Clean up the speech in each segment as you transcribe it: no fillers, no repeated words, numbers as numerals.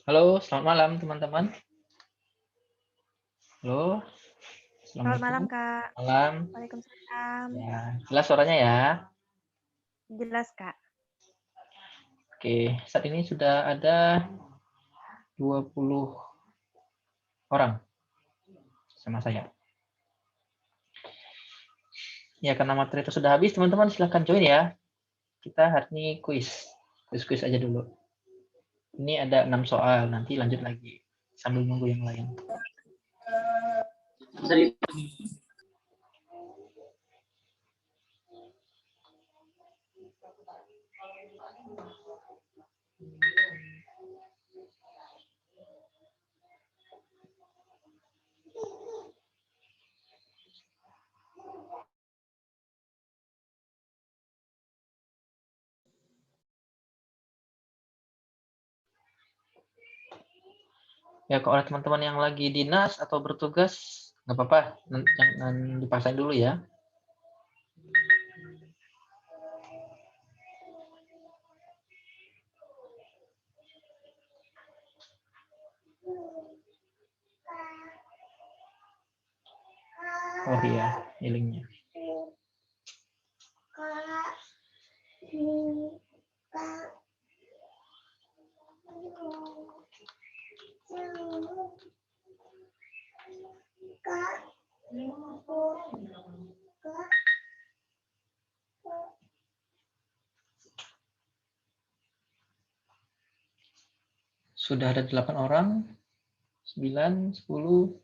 Halo, selamat malam teman-teman. Halo, Selamat malam, assalamualaikum. Kak. Malam. Waalaikumsalam. Ya, jelas suaranya ya. Jelas, Kak. Oke, saat ini sudah ada 20 orang sama saya. Ya, karena materi itu sudah habis, teman-teman silahkan join ya. Kita hari ini kuis. Kuis-kuis aja dulu. Ini ada 6 soal, nanti lanjut lagi sambil nunggu yang lain. Ya, kalau ada teman-teman yang lagi dinas atau bertugas, nggak apa-apa, jangan dipaksain dulu ya. Oh iya, linknya. Sudah ada 8 orang, 9, 10.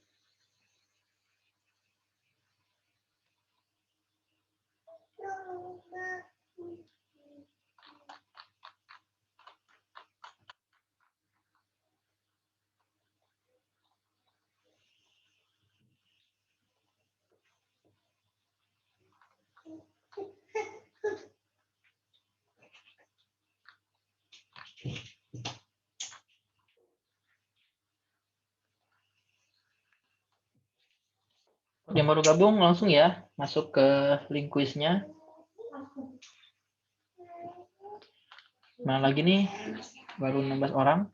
Yang baru gabung langsung ya masuk ke link kuisnya. Mana lagi nih? Baru 16 orang.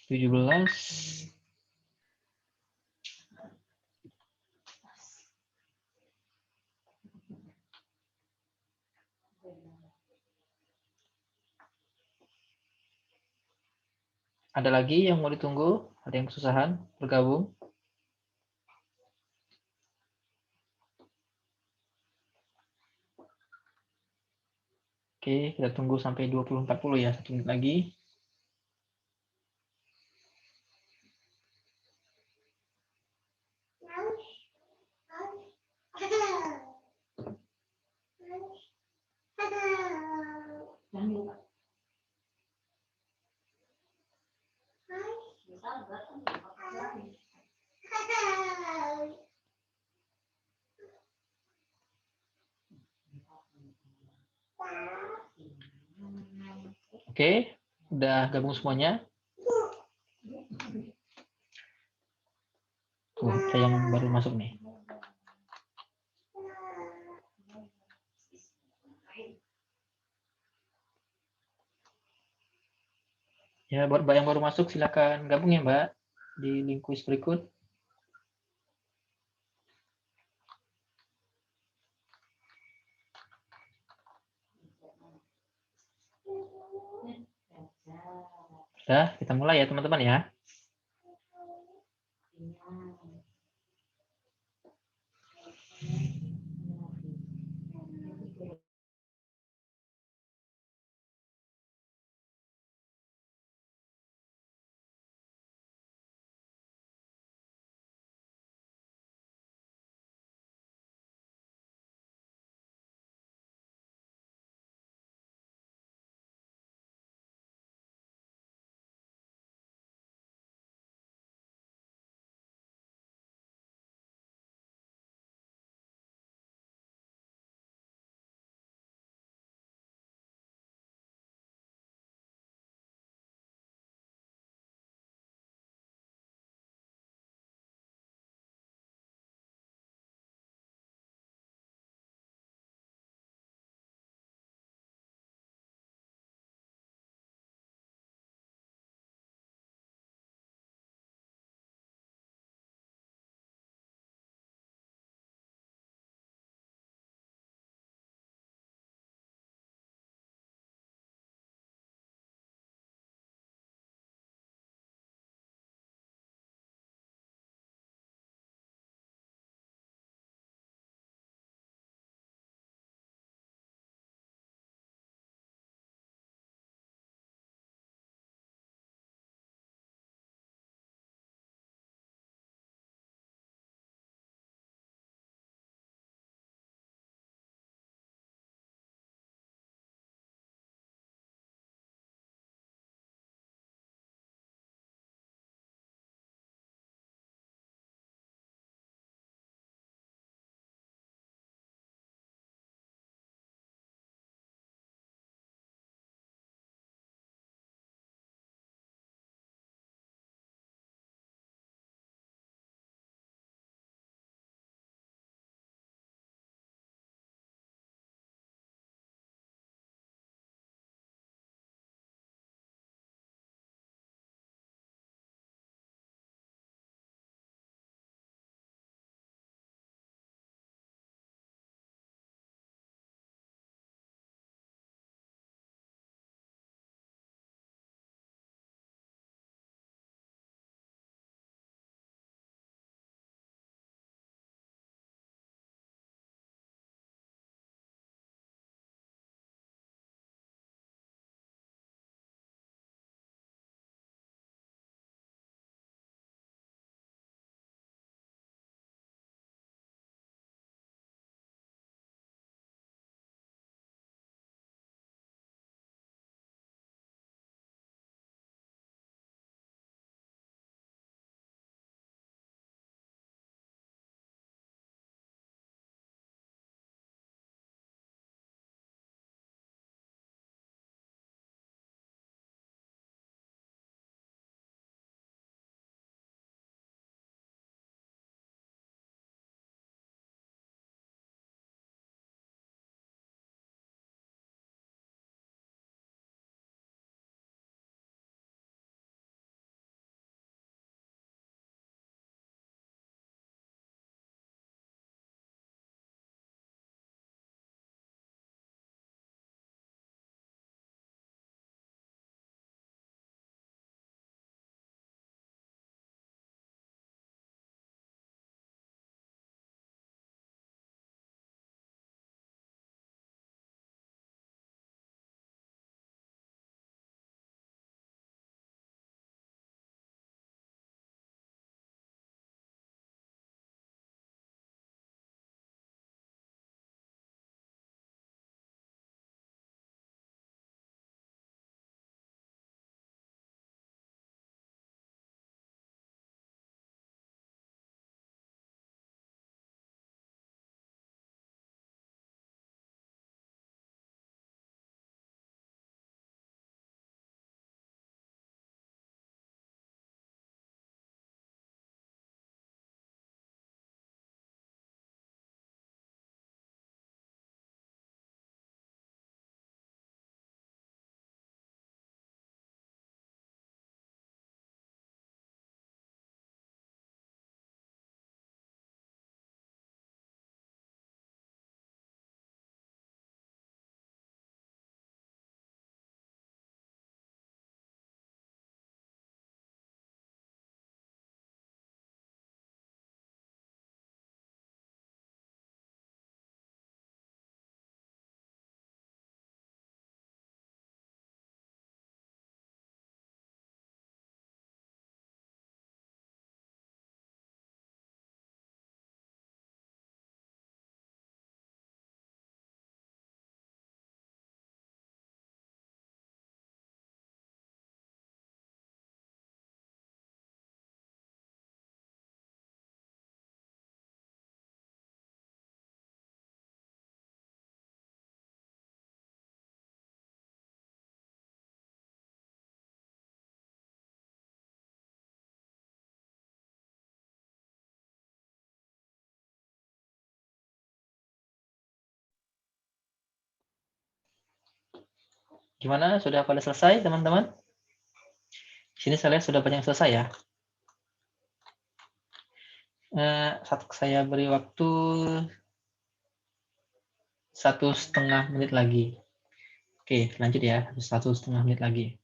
17. Ada lagi yang mau ditunggu? Ada yang kesusahan bergabung? Oke, kita tunggu sampai 20.40 ya, 1 menit lagi. Oke, udah gabung semuanya. Tuh, ada yang baru masuk nih. Ya, buat Mbak yang baru masuk silakan gabung ya Mbak di link kuis berikut. Udah, kita mulai ya teman-teman ya. Gimana? Sudah pada selesai, teman-teman? Di sini saya lihat sudah banyak yang selesai ya. Saya beri waktu 1,5 menit lagi. Oke, lanjut ya. 1,5 menit lagi.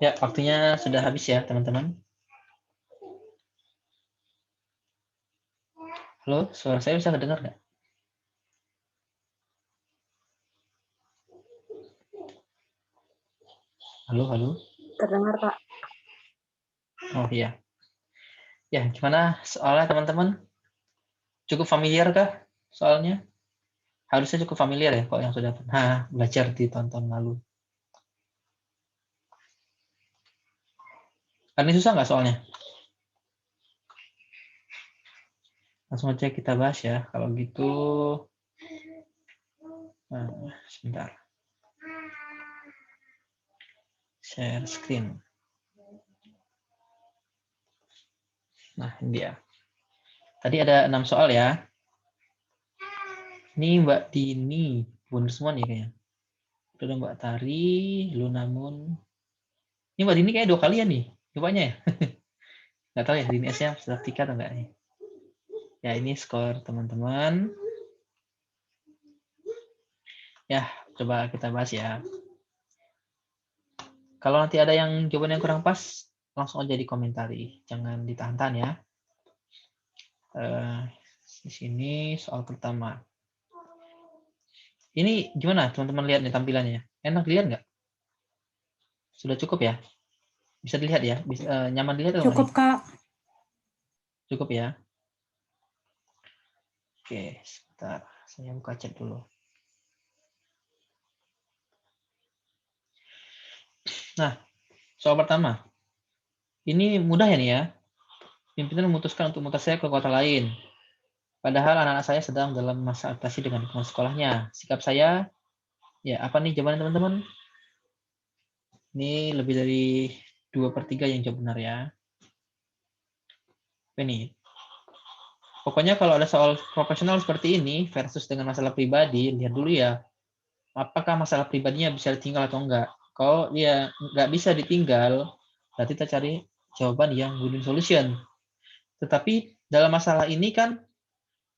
Ya, waktunya sudah habis ya, teman-teman. Halo, suara saya bisa kedengar nggak? Halo, halo. Terdengar, Pak. Oh iya. Ya, gimana soalnya teman-teman? Cukup familiar kah soalnya? Harusnya cukup familiar ya kok yang sudah pernah belajar di tahun-tahun lalu. Ini susah nggak soalnya? Langsung aja kita bahas ya. Kalau gitu, sebentar. Share screen. Nah, ini dia. Tadi ada 6 soal ya. Ini Mbak Dini, bener semua nih kayaknya. Ada Mbak Tari, Lunamun. Ini Mbak Dini kayak 2 kali ya nih, rupanya ya. Nggak tahu ya, Dini S-nya sudah tiga atau enggak nih. Ya, ini skor teman-teman. Ya, coba kita bahas ya. Kalau nanti ada yang jawaban yang kurang pas, langsung aja dikomentari. Jangan ditahan-tahan ya. Di sini soal pertama. Ini gimana teman-teman lihat nih tampilannya? Enak dilihat nggak? Sudah cukup ya? Bisa dilihat ya? Bisa, nyaman dilihat atau Cukup, Kak. Cukup ya? Oke, sebentar. Saya buka chat dulu. Nah, soal pertama. Ini mudah ya nih ya. Pimpinan memutuskan untuk mutar saya ke kota lain. Padahal anak-anak saya sedang dalam masa adaptasi dengan lingkungan sekolahnya. Sikap saya, ya apa nih jawabannya teman-teman? Ini lebih dari 2/3 yang jawab benar ya. Ini. Pokoknya kalau ada soal profesional seperti ini versus dengan masalah pribadi, lihat dulu ya. Apakah masalah pribadinya bisa ditinggal atau enggak. Kalau dia nggak bisa ditinggal, berarti kita cari jawaban yang win-win solution. Tetapi dalam masalah ini kan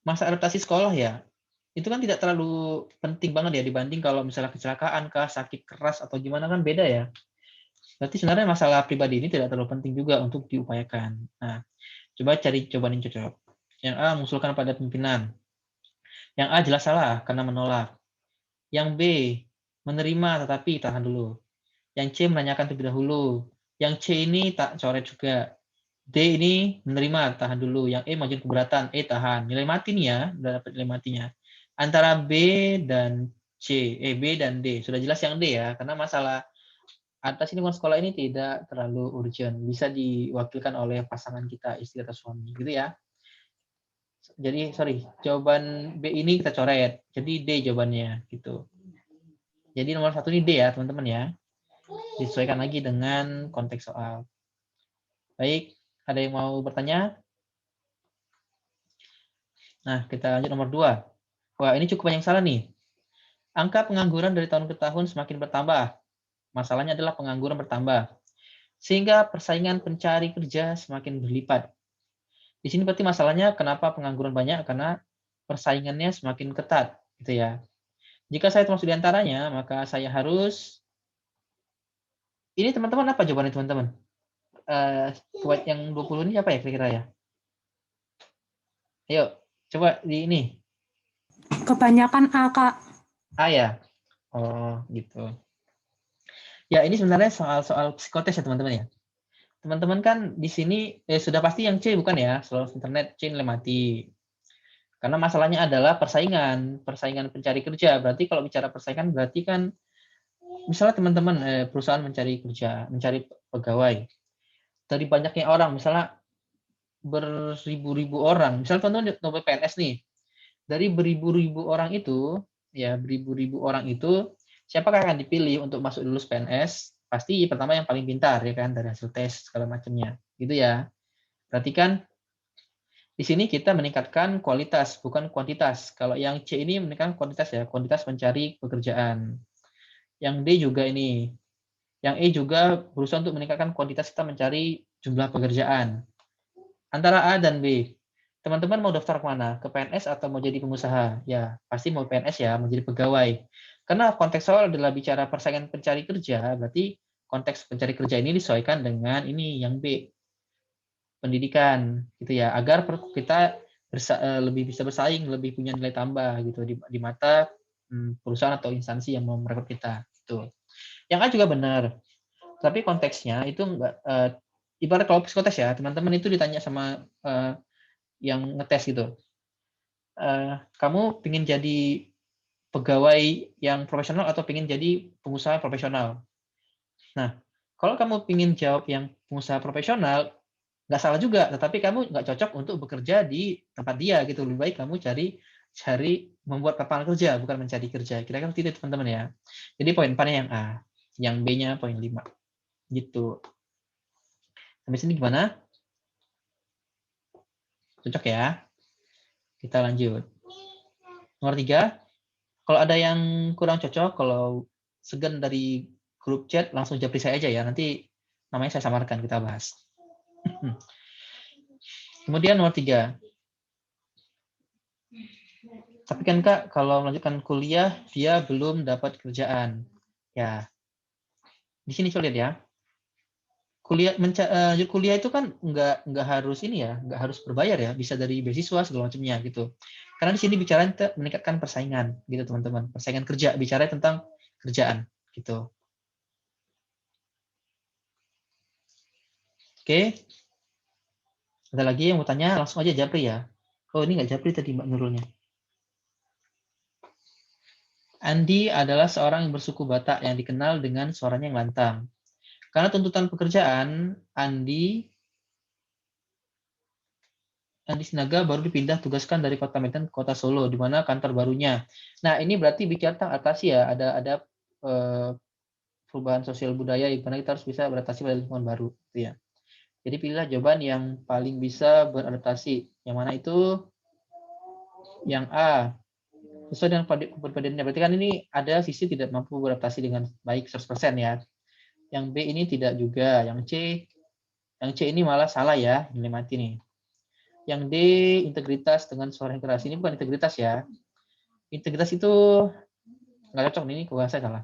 masa adaptasi sekolah ya, itu kan tidak terlalu penting banget ya dibanding kalau misalnya kecelakaan kah, sakit keras atau gimana kan beda ya. Berarti sebenarnya masalah pribadi ini tidak terlalu penting juga untuk diupayakan. Nah, coba cari jawaban yang cocok. Yang A, mengusulkan pada pimpinan. Yang A jelas salah karena menolak. Yang B, menerima tetapi tahan dulu. Yang C, menanyakan terlebih dahulu. Yang C ini tak coret juga. D ini menerima, tahan dulu. Yang E mengajukan keberatan, E tahan. Nilai mati nih ya, udah dapat nilai matinya. Antara B dan C, B dan D. Sudah jelas yang D ya, karena masalah atas lingkungan sekolah ini tidak terlalu urgent. Bisa diwakilkan oleh pasangan kita, istri atau suami, gitu ya. Jadi, jawaban B ini kita coret. Jadi D jawabannya, gitu. Jadi nomor 1 ini D ya, teman-teman ya. Disesuaikan lagi dengan konteks soal. Baik, ada yang mau bertanya? Nah, kita lanjut nomor 2. Wah, ini cukup banyak salah nih. Angka pengangguran dari tahun ke tahun semakin bertambah. Masalahnya adalah pengangguran bertambah. Sehingga persaingan pencari kerja semakin berlipat. Di sini berarti masalahnya kenapa pengangguran banyak? Karena persaingannya semakin ketat, gitu ya. Jika saya termasuk di antaranya, maka saya harus... Ini teman-teman apa jawabannya teman-teman? Buat yang 20 ini apa ya kira-kira ya? Ayo, coba di ini. Kebanyakan A, Kak. A ya? Oh, gitu. Ya, ini sebenarnya soal psikotes ya teman-teman ya. Teman-teman kan di sini sudah pasti yang C bukan ya? Soal internet C nilai mati. Karena masalahnya adalah persaingan pencari kerja. Berarti kalau bicara persaingan berarti kan misalnya teman-teman perusahaan mencari kerja, mencari pegawai. Dari banyaknya orang, misalnya beribu-ribu orang. Misalnya teman-teman nyoba PNS nih. Dari beribu-ribu orang itu, ya beribu-ribu orang itu, siapakah akan dipilih untuk masuk lulus PNS? Pasti pertama yang paling pintar ya kan dari hasil tes segala macamnya. Gitu ya. Berarti kan di sini kita meningkatkan kualitas bukan kuantitas. Kalau yang C ini meningkatkan kuantitas ya, kuantitas mencari pekerjaan. Yang D juga ini. Yang E juga berusaha untuk meningkatkan kuantitas kita mencari jumlah pekerjaan. Antara A dan B. Teman-teman mau daftar kemana? Ke PNS atau mau jadi pengusaha? Ya, pasti mau PNS ya, mau jadi pegawai. Karena konteks soal adalah bicara persaingan pencari kerja, berarti konteks pencari kerja ini disesuaikan dengan ini yang B, pendidikan, gitu ya, agar kita lebih bisa bersaing, lebih punya nilai tambah gitu di mata perusahaan atau instansi yang mau merekrut kita. Gitu. Yang A juga benar, tapi konteksnya itu enggak ibarat kalau psikotes ya, teman-teman itu ditanya sama yang ngetes gitu. Kamu ingin jadi pegawai yang profesional atau ingin jadi pengusaha profesional? Nah, kalau kamu ingin jawab yang pengusaha profesional, nggak salah juga, tetapi kamu nggak cocok untuk bekerja di tempat dia gitu. Lebih baik kamu cari membuat lapangan kerja, bukan mencari kerja. Kira-kira seperti itu teman-teman ya. Jadi poin A-nya yang A, yang B-nya poin 5. Gitu. Sampai sini gimana? Cocok ya? Kita lanjut. Nomor 3, kalau ada yang kurang cocok, kalau segan dari grup chat, langsung japri saya aja ya. Nanti namanya saya samarkan, kita bahas. Kemudian nomor 3. Tapi kan Kak, kalau melanjutkan kuliah, dia belum dapat kerjaan. Ya, di sini coba lihat ya. Kuliah itu kan nggak harus ini ya, nggak harus berbayar ya, bisa dari beasiswa segala macamnya gitu. Karena di sini bicara meningkatkan persaingan gitu teman-teman, persaingan kerja, bicara tentang kerjaan gitu. Oke, ada lagi yang mau tanya, langsung aja japri ya. Oh ini nggak japri tadi Mbak Nurulnya. Andi adalah seorang yang bersuku Batak yang dikenal dengan suaranya yang lantang. Karena tuntutan pekerjaan, Andi Sinaga baru dipindah tugaskan dari Kota Medan ke Kota Solo, di mana kantor barunya. Nah, ini berarti bicara tentang adaptasi ya, ada perubahan sosial budaya, di mana kita harus bisa beradaptasi pada lingkungan baru. Gitu ya. Jadi pilihlah jawaban yang paling bisa beradaptasi. Yang mana itu? Yang A. Sesuai dengan kepribadiannya. Berarti kan ini ada sisi tidak mampu beradaptasi dengan baik 100% ya. Yang B ini tidak juga. Yang C ini malah salah ya, nilai mati nih. Yang D, integritas dengan suara yang keras. Ini bukan integritas ya. Integritas itu nggak cocok nih, kalau saya salah.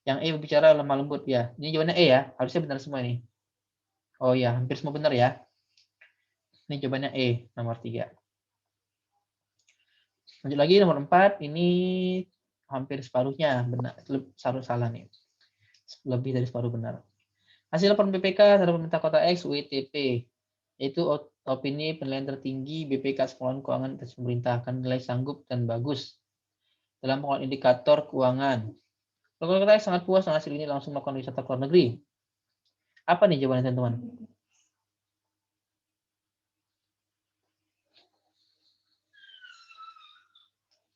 Yang E berbicara lemah lembut ya. Ini jawabannya E ya, harusnya benar semua ini. Oh ya, hampir semua benar ya. Ini jawabannya E, nomor 3. Lanjut lagi nomor 4, ini hampir separuhnya benar, salah nih. Lebih dari separuh benar. Hasil laporan BPK terhadap pemerintah kota X WTP, yaitu opini penilaian tertinggi BPK Pengelolaan Keuangan atas pemerintah akan nilai sanggup dan bagus dalam pengelolaan indikator keuangan. Kalau kita sangat puas dengan hasil ini, langsung melakukan wisata ke luar negeri. Apa nih jawabannya teman-teman?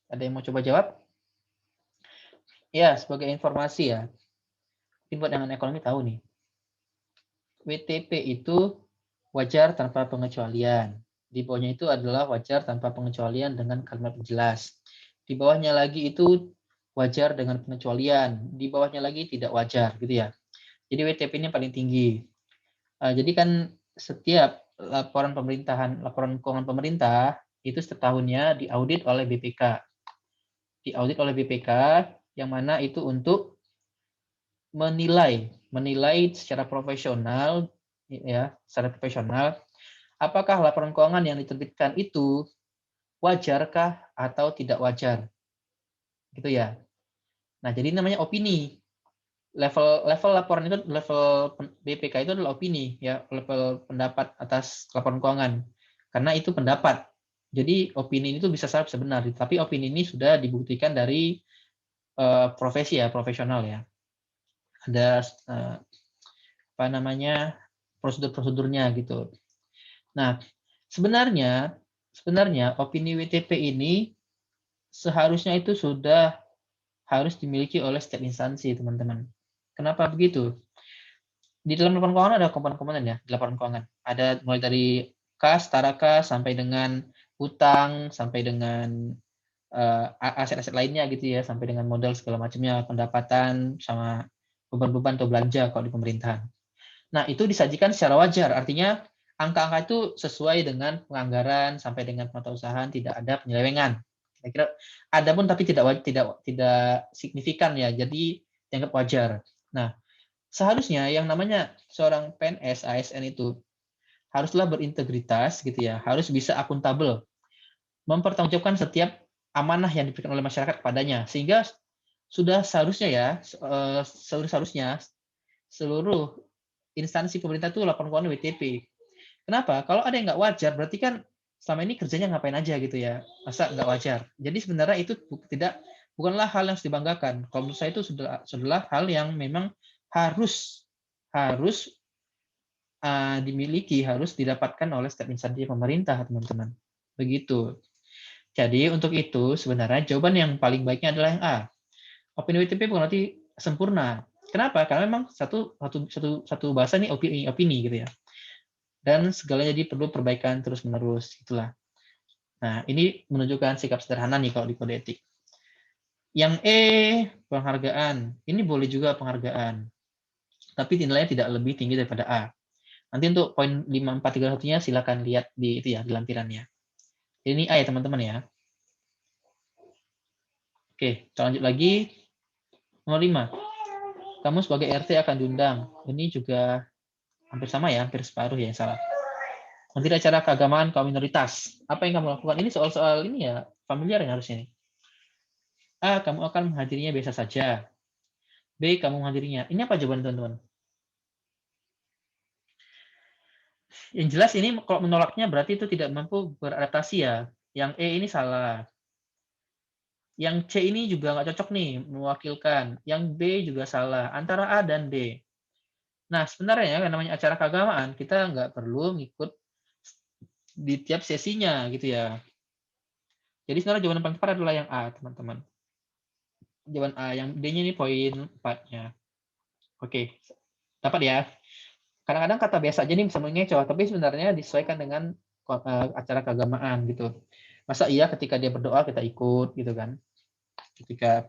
Ada yang mau coba jawab? Ya, sebagai informasi ya. Ini buat yang ekonomi tahu nih. WTP itu wajar tanpa pengecualian. Di bawahnya itu adalah wajar tanpa pengecualian dengan kalimat jelas. Di bawahnya lagi itu wajar dengan pengecualian. Di bawahnya lagi tidak wajar, gitu ya. Jadi WTP ini paling tinggi. Jadi kan setiap laporan keuangan pemerintah itu setiap tahunnya diaudit oleh BPK. Diaudit oleh BPK yang mana itu untuk menilai secara profesional ya, secara profesional apakah laporan keuangan yang diterbitkan itu wajarkah atau tidak wajar. Gitu ya. Nah, jadi namanya opini. Level laporan itu level BPK itu adalah opini ya, level pendapat atas laporan keuangan. Karena itu pendapat. Jadi opini itu bisa salah bisa benar, tapi opini ini sudah dibuktikan dari profesi ya, profesional ya. Ada apa namanya prosedur-prosedurnya gitu. Nah, sebenarnya opini WTP ini seharusnya itu sudah harus dimiliki oleh setiap instansi, teman-teman. Kenapa begitu? Di dalam laporan keuangan ada komponen-komponen ya, di laporan keuangan. Ada mulai dari kas, setara kas, sampai dengan utang, sampai dengan aset-aset lainnya gitu ya, sampai dengan modal segala macamnya, pendapatan, sama beban-beban atau belanja kalau di pemerintahan. Nah, itu disajikan secara wajar, artinya angka-angka itu sesuai dengan penganggaran sampai dengan pengusahaan, tidak ada penyelewengan. Kira-kira ada pun tapi tidak signifikan ya, jadi dianggap wajar. Nah, seharusnya yang namanya seorang PNS ASN itu haruslah berintegritas gitu ya, harus bisa akuntabel, mempertanggungjawabkan setiap amanah yang diberikan oleh masyarakat kepadanya, sehingga sudah seharusnya ya, seluruh instansi pemerintah itu laporan keuangan WTP. Kenapa? Kalau ada yang nggak wajar, berarti kan selama ini kerjanya ngapain aja gitu ya, masa nggak wajar. Jadi sebenarnya itu bukanlah hal yang harus dibanggakan. Kalau menurut saya itu sudah hal yang memang harus dimiliki, harus didapatkan oleh setiap instansi pemerintah, teman-teman. Begitu. Jadi untuk itu sebenarnya jawaban yang paling baiknya adalah yang A. Opini WTP bukan berarti sempurna. Kenapa? Karena memang satu bahasa ini opini gitu ya. Dan segalanya jadi perlu perbaikan terus-menerus, itulah. Nah, ini menunjukkan sikap sederhana nih kalau di kode etik. Yang E, penghargaan. Ini boleh juga penghargaan. Tapi nilainya tidak lebih tinggi daripada A. Nanti untuk poin 5431-nya silakan lihat di itu ya, di lampirannya. Ini A ya, teman-teman ya. Oke, kita lanjut lagi. Nomor 5. Kamu sebagai RT akan diundang. Ini juga hampir sama ya, hampir separuh ya yang salah. Nanti acara keagamaan kaum minoritas. Apa yang kamu lakukan? Ini soal-soal ini ya, familiar yang harusnya nih. A, kamu akan menghadirinya biasa saja. B, kamu menghadirinya. Ini apa jawaban teman-teman? Yang jelas ini kalau menolaknya berarti itu tidak mampu beradaptasi ya. Yang E ini salah. Yang C ini juga nggak cocok nih mewakilkan. Yang B juga salah. Antara A dan D. Nah, sebenarnya yang namanya acara keagamaan, kita nggak perlu ngikut di tiap sesinya gitu ya. Jadi sebenarnya jawaban paling tepat adalah yang A, teman-teman. Jawaban A, yang D-nya ini poin 4-nya. Oke, dapat ya. Kadang-kadang kata biasa aja nih bisa mengecoh, tapi sebenarnya disesuaikan dengan acara keagamaan gitu. Masa iya ketika dia berdoa kita ikut gitu kan? Ketika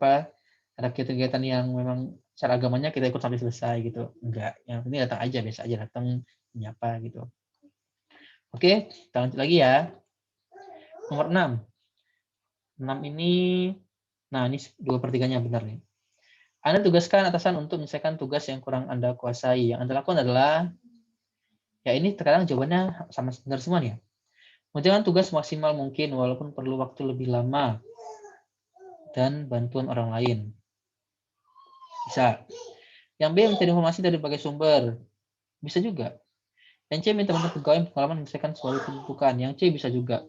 ada kegiatan yang memang cara agamanya kita ikut sampai selesai gitu. Enggak, yang penting datang aja, biasa aja datang menyapa gitu. Oke, kita lanjut lagi ya. Nomor 6. 6 ini, nah ini 2/3-nya benar nih. Anda tugaskan atasan untuk menyelesaikan tugas yang kurang Anda kuasai. Yang Anda lakukan adalah, ya ini terkadang jawabannya sama benar semua nih ya. Mengerjakan tugas maksimal mungkin walaupun perlu waktu lebih lama dan bantuan orang lain. Bisa. Yang B mencari informasi dari berbagai sumber. Bisa juga. Yang C minta bantuan pegawai pengalaman menyelesaikan suatu kebutuhan. Yang C bisa juga.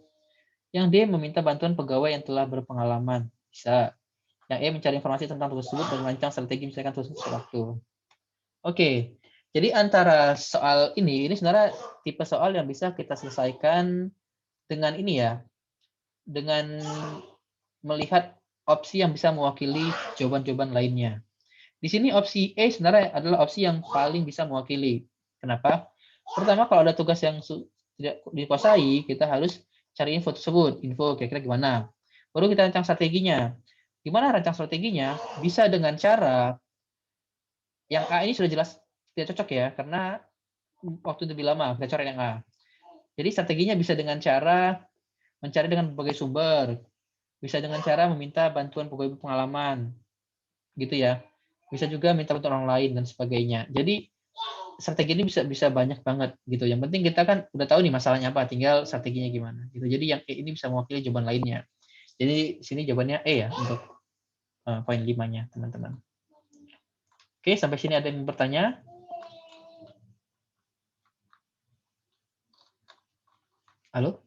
Yang D meminta bantuan pegawai yang telah berpengalaman. Bisa. Yang E mencari informasi tentang tugas tersebut dan merancang strategi menyelesaikan tugas tersebut waktu. Oke. Jadi antara soal ini sebenarnya tipe soal yang bisa kita selesaikan dengan ini ya, dengan melihat opsi yang bisa mewakili jawaban-jawaban lainnya. Di sini opsi E sebenarnya adalah opsi yang paling bisa mewakili. Kenapa? Pertama, kalau ada tugas yang tidak dikuasai, kita harus cari info tersebut. Info kira-kira gimana. Baru kita rancang strateginya. Gimana rancang strateginya? Bisa dengan cara yang A ini sudah jelas tidak cocok ya, karena waktu itu lebih lama. Kita coret yang A. Jadi strateginya bisa dengan cara mencari dengan berbagai sumber, bisa dengan cara meminta bantuan pegawai pengalaman, gitu ya. Bisa juga minta bantuan orang lain dan sebagainya. Jadi strategi ini bisa banyak banget gitu. Yang penting kita kan udah tahu nih masalahnya apa, tinggal strateginya gimana gitu. Jadi yang E ini bisa mewakili jawaban lainnya. Jadi sini jawabannya E ya untuk poin 5-nya, teman-teman. Oke, sampai sini ada yang bertanya? Halo?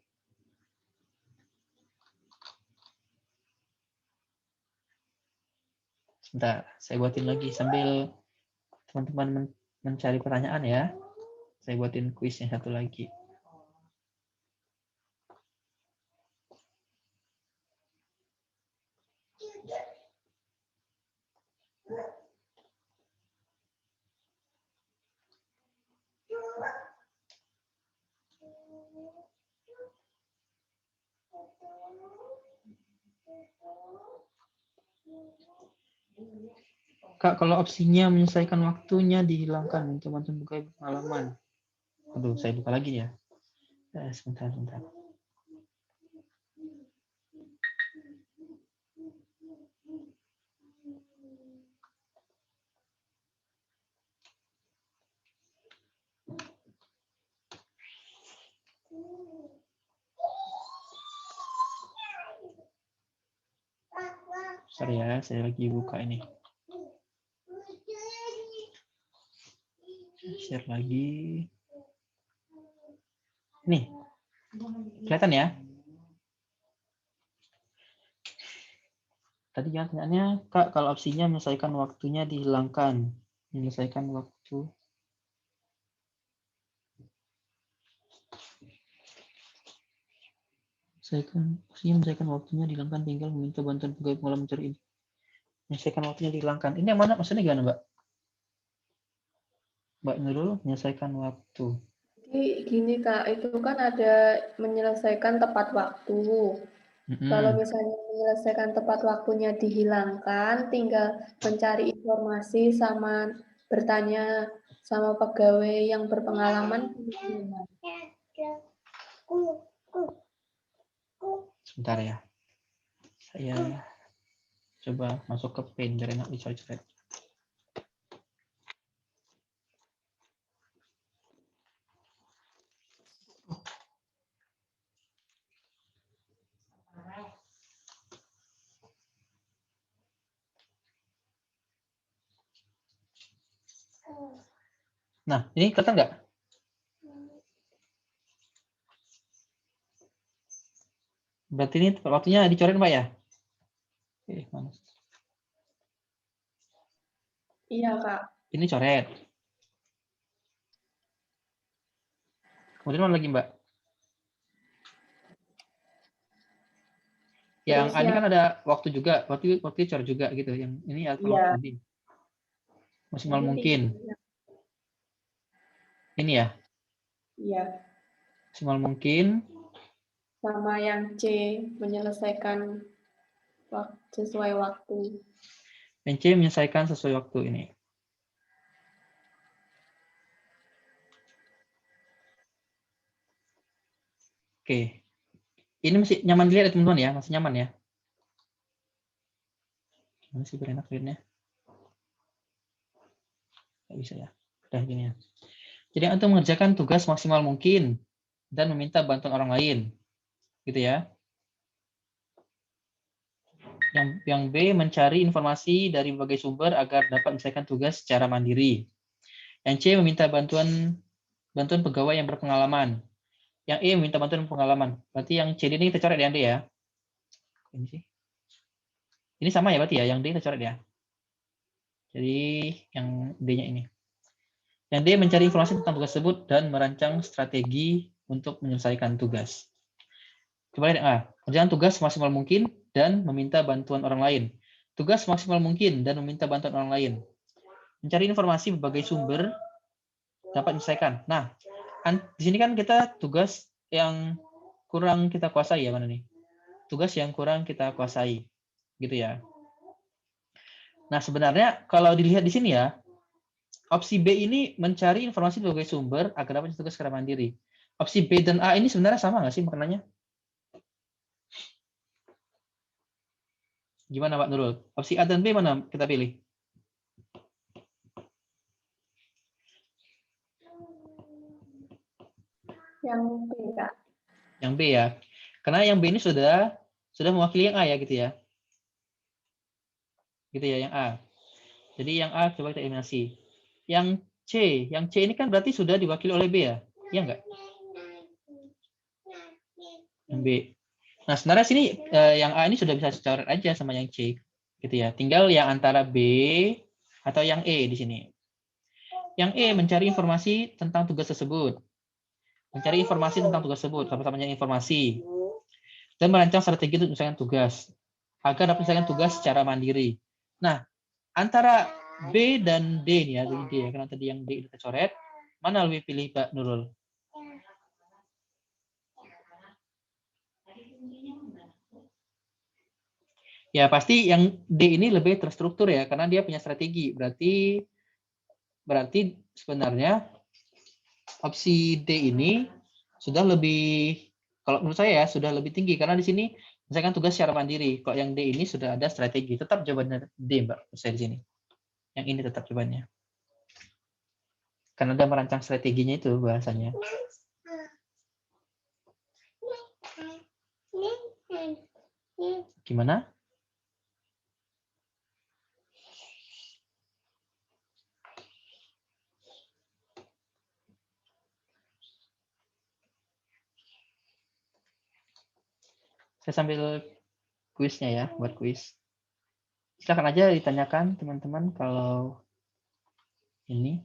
Sebentar, saya buatin lagi sambil teman-teman mencari pertanyaan ya. Saya buatin kuis yang satu lagi. Kak, kalau opsinya menyelesaikan waktunya dihilangkan untuk bantuan pegawai pengalaman. Aduh, saya buka lagi ya. Sebentar. Sorry ya, saya lagi buka ini. Share lagi. Nih, kelihatan ya? Tadi yang pertanyaannya, Kak, kalau opsinya menyelesaikan waktunya dihilangkan. Menyelesaikan waktu. Opsinya menyelesaikan waktunya dihilangkan, tinggal meminta bantuan pegawai pengalaman mencari ini. Menyelesaikan waktunya dihilangkan. Ini yang mana? Maksudnya gimana, Mbak? Mbak Nurul, menyelesaikan waktu. Jadi gini Kak, itu kan ada menyelesaikan tepat waktu. Kalau misalnya menyelesaikan tepat waktunya dihilangkan, tinggal mencari informasi sama bertanya sama pegawai yang berpengalaman. Sebentar ya. Saya coba masuk ke Paint biar enak dicoret-coret. Nah, ini kelihatan nggak? Berarti ini waktunya dicoret, Mbak ya? Mana? Iya, Kak. Ini coret. Kemudian mana lagi, Mbak? Yang ini kan ada waktu juga, waktu coret juga gitu. Yang ini kalau lebih maksimal mungkin. Ini ya? Iya. Maksimal mungkin. Sama yang C, menyelesaikan sesuai waktu. Yang C menyelesaikan sesuai waktu ini. Oke. Ini masih nyaman dilihat ya teman-teman ya? Masih nyaman ya? Masih berenak lihatnya. Nggak bisa ya? Udah gini ya. Jadi untuk mengerjakan tugas maksimal mungkin dan meminta bantuan orang lain. Gitu ya. Yang B mencari informasi dari berbagai sumber agar dapat menyelesaikan tugas secara mandiri. Yang C meminta bantuan pegawai yang berpengalaman. Yang E meminta bantuan pengalaman. Berarti yang C ini kita coret ya, D ya. Ini sama ya berarti ya, yang D kita coret ya. Jadi yang D-nya ini. Yang D mencari informasi tentang tugas tersebut dan merancang strategi untuk menyelesaikan tugas. Coba lihat A. Kerjaan tugas maksimal mungkin dan meminta bantuan orang lain. Tugas maksimal mungkin dan meminta bantuan orang lain. Mencari informasi berbagai sumber dapat menyelesaikan. Nah, Di sini kan kita tugas yang kurang kita kuasai ya, mana nih? Tugas yang kurang kita kuasai, gitu ya. Nah, sebenarnya kalau dilihat di sini ya, opsi B ini mencari informasi sebagai sumber agar dapat tugas secara mandiri. Opsi B dan A ini sebenarnya sama nggak sih maknanya? Gimana Pak Nurul? Opsi A dan B mana kita pilih? Yang B, Kak. Yang B ya. Karena yang B ini sudah mewakili yang A ya gitu ya. Gitu ya yang A. Jadi yang A coba kita eliminasi. Yang C ini kan berarti sudah diwakili oleh B ya? Iya enggak? Yang B. Nah, sebenarnya sini yang A ini sudah bisa dicoret aja sama yang C. Gitu ya. Tinggal yang antara B atau yang E di sini. Yang E mencari informasi tentang tugas tersebut. Mencari informasi tentang tugas tersebut, sama-sama informasi. Dan merancang strategi untuk menyelesaikan tugas. Agar dapat menyelesaikan tugas secara mandiri. Nah, antara B dan D nih ya, D ya, karena tadi yang D itu tercoret, mana lebih pilih Pak Nurul? Ya pasti yang D ini lebih terstruktur ya, karena dia punya strategi. Berarti sebenarnya opsi D ini sudah lebih, kalau menurut saya ya, sudah lebih tinggi karena di sini misalkan tugas secara mandiri. Kalau yang D ini sudah ada strategi, tetap jawabannya D, Mbak. Saya di sini. Yang ini tetap jawabannya. Karena dia merancang strateginya itu bahasanya. Gimana? Saya sambil kuisnya ya, buat kuis. Silakan aja ditanyakan teman-teman kalau ini,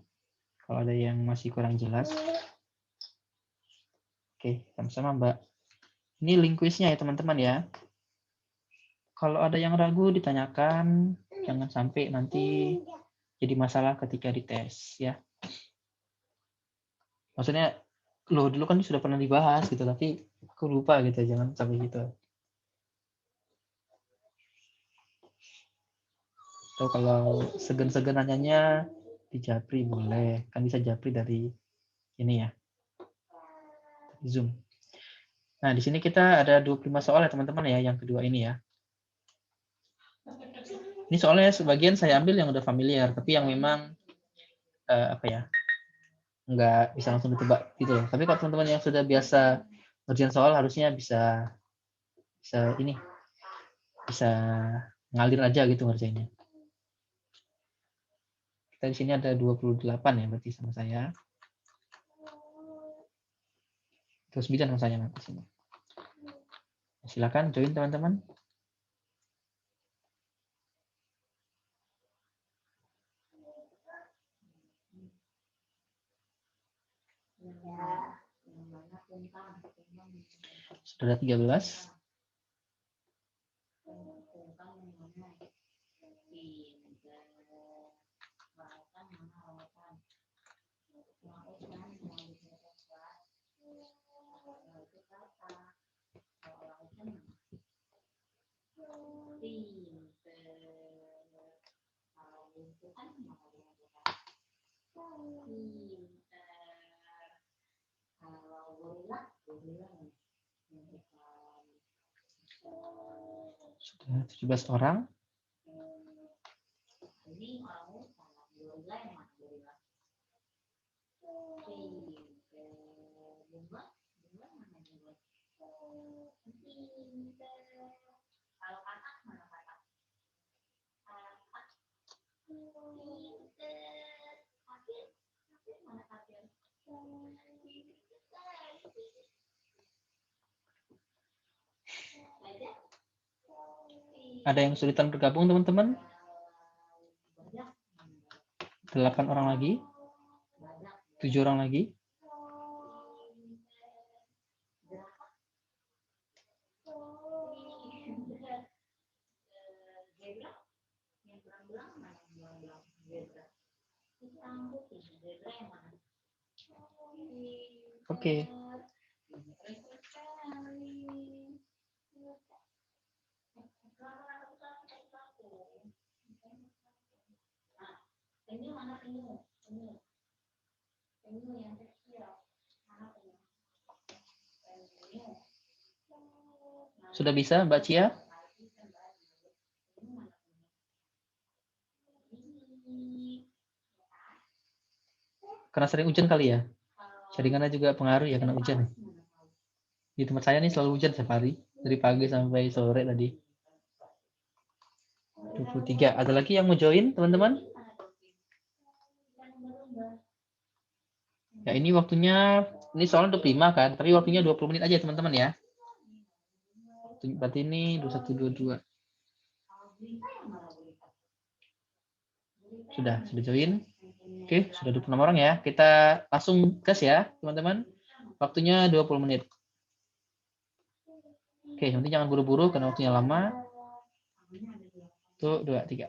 kalau ada yang masih kurang jelas. Oke, sama-sama Mbak. Ini link kuisnya ya teman-teman ya. Kalau ada yang ragu ditanyakan, jangan sampai nanti jadi masalah ketika dites ya. Maksudnya, loh dulu kan sudah pernah dibahas gitu, tapi aku lupa gitu, jangan sampai gitu. Atau kalau segan-segan nanyanya di Japri boleh, kan bisa Japri dari ini ya, Zoom. Nah, di sini kita ada 25 soal ya teman-teman ya, yang kedua ini ya. Ini soalnya sebagian saya ambil yang udah familiar, tapi yang memang apa ya, nggak bisa langsung ditebak gitu loh. Tapi kalau teman-teman yang sudah biasa ngerjain soal harusnya bisa ini, bisa ngalir aja gitu ngerjainnya. Kita di sini ada 28 ya berarti sama saya. Terus 9 sama saya nanti sini. Silakan join teman-teman. Sudah ada 13. Sudah 17 orang. Ada yang kesulitan bergabung teman-teman? 8 orang lagi. 7 orang lagi. Oke. Sudah bisa, Mbak Cia? Karena sering hujan kali ya? Jaringannya juga pengaruh ya kena hujan. Di tempat saya nih selalu hujan setiap hari. Dari pagi sampai sore tadi. 23. Ada lagi yang mau join, teman-teman? Ya, ini waktunya, ini soalnya 25 kan, tapi waktunya 20 menit aja, teman-teman ya. Berarti ini 21, 22. Sudah join. Oke, sudah 26 orang ya. Kita langsung gas ya, teman-teman. Waktunya 20 menit. Oke, nanti jangan buru-buru karena waktunya lama. 1, 2, 3.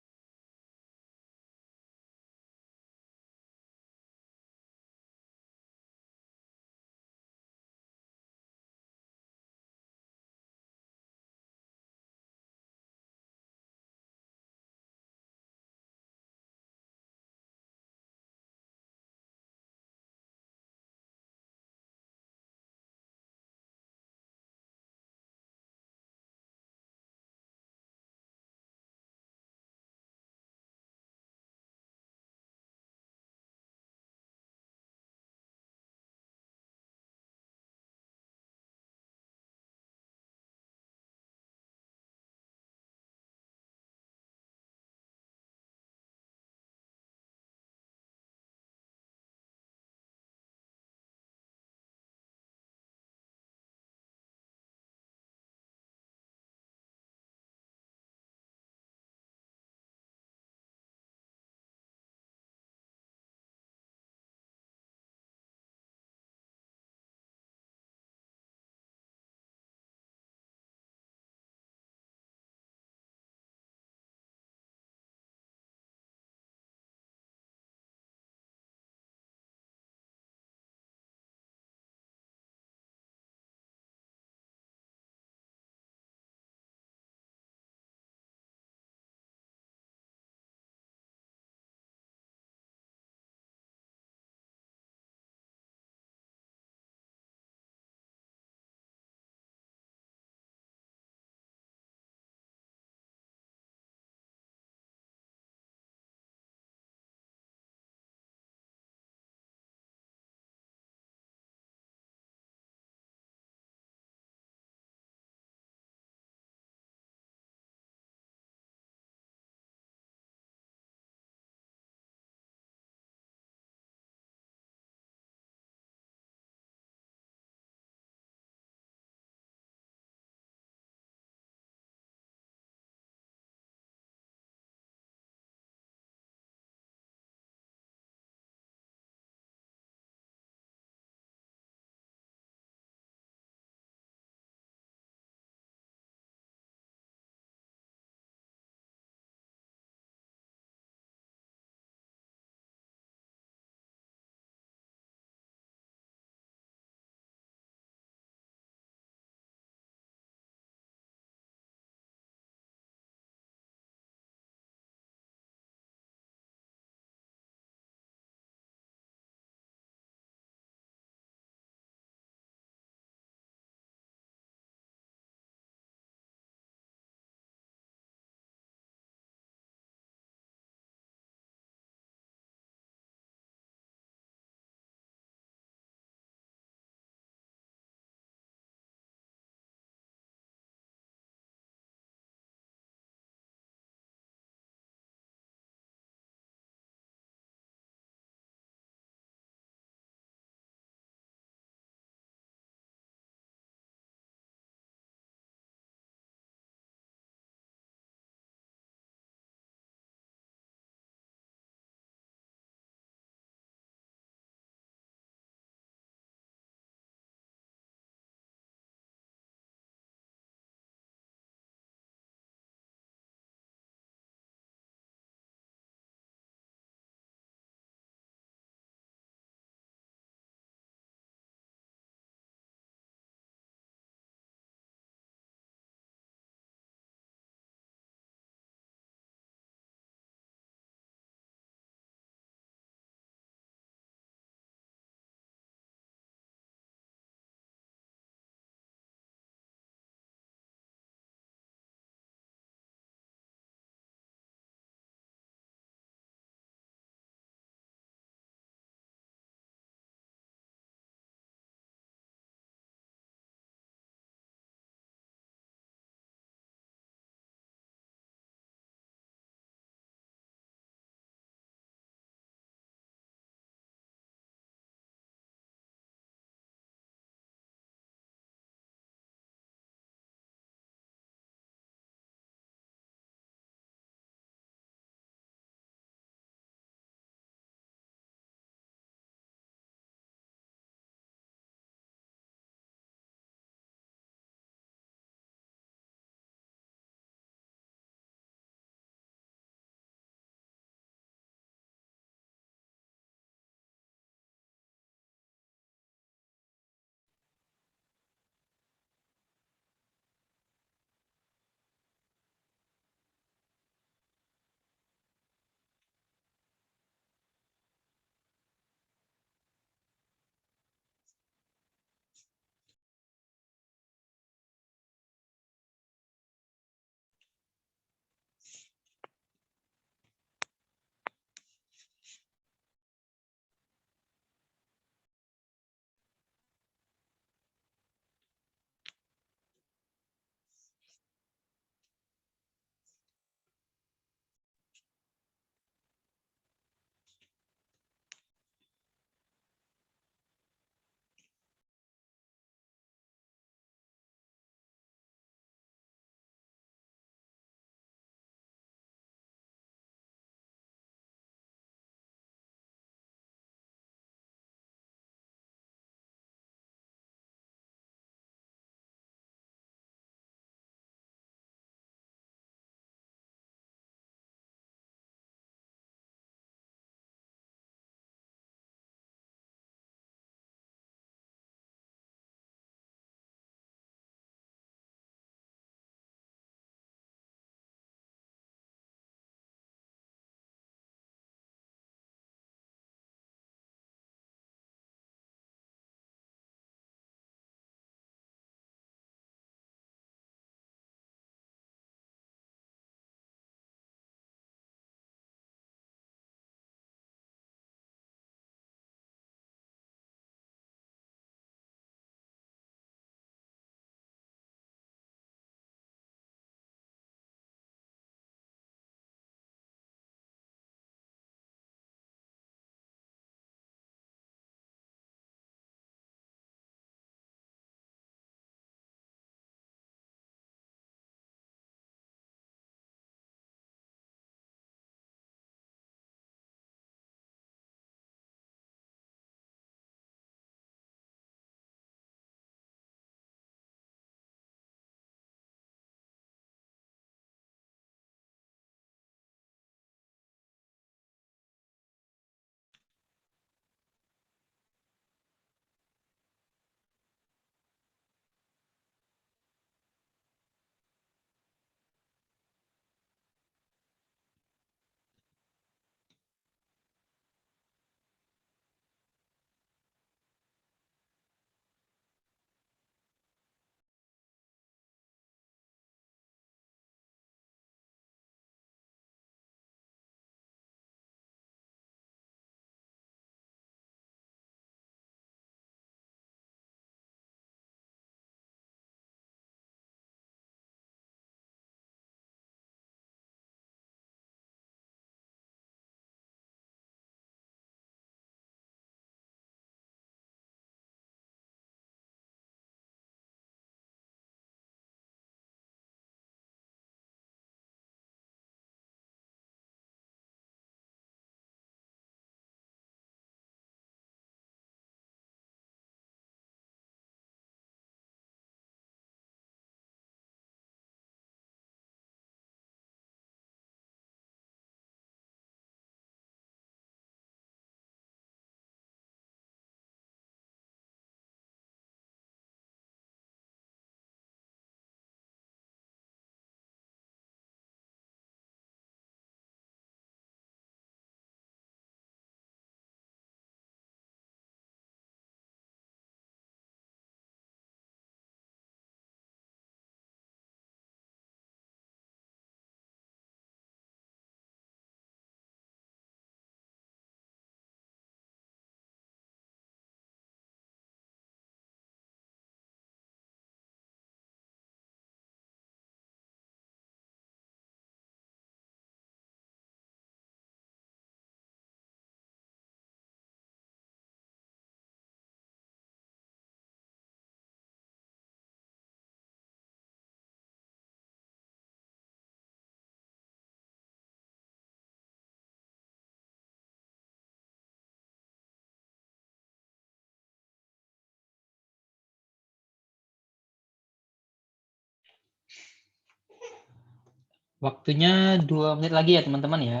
Waktunya 2 menit lagi ya teman-teman ya.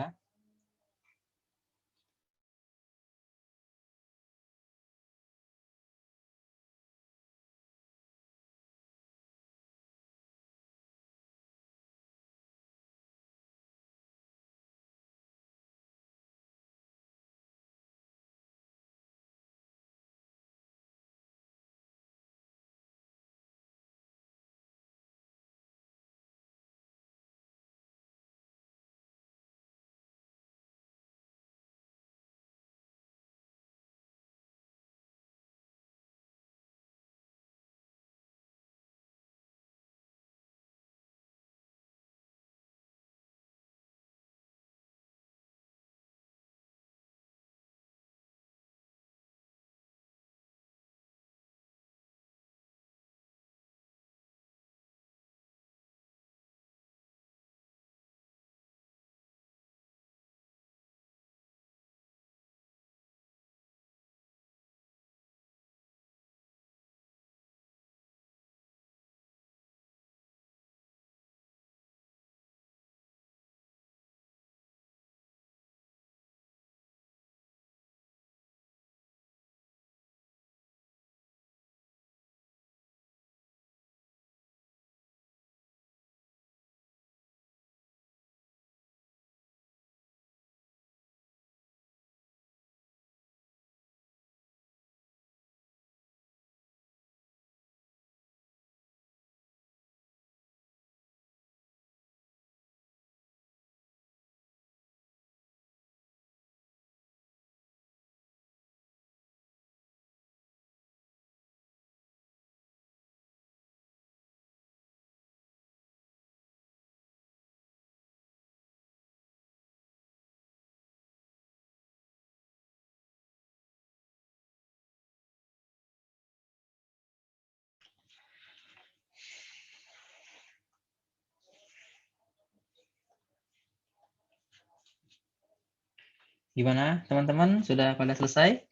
Gimana teman-teman? Sudah pada selesai?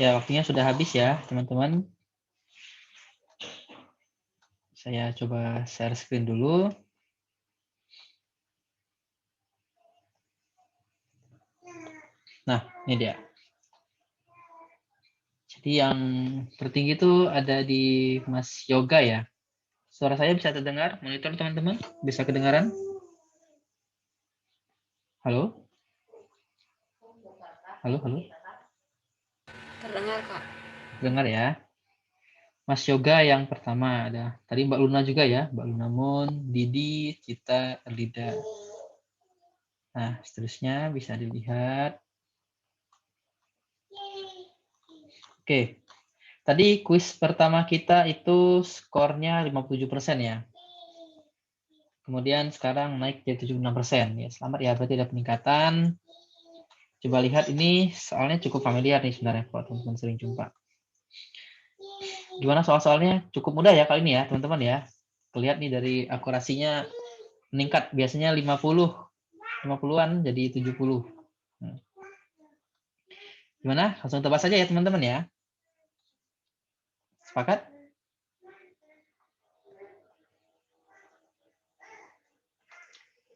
Ya, waktunya sudah habis ya, teman-teman. Saya coba share screen dulu. Nah, ini dia. Jadi yang tertinggi itu ada di Mas Yoga ya. Suara saya bisa terdengar? Monitor teman-teman? Bisa kedengaran? Halo? Halo, halo? Terdengar, Kak. Dengar ya. Mas Yoga yang pertama ada. Tadi Mbak Luna juga ya. Mbak Luna Moon, Didi, Cita, Erlida. Nah, seterusnya bisa dilihat. Oke. Tadi kuis pertama kita itu skornya 57% ya. Kemudian sekarang naik jadi 76%. Ya, selamat ya, berarti ada peningkatan. Coba lihat ini soalnya cukup familiar nih sebenarnya kalau teman-teman sering jumpa. Gimana soal-soalnya? Cukup mudah ya kali ini ya, teman-teman ya. Kelihatan nih dari akurasinya meningkat, biasanya 50-an jadi 70. Gimana? Langsung tebak saja ya teman-teman ya. Sepakat?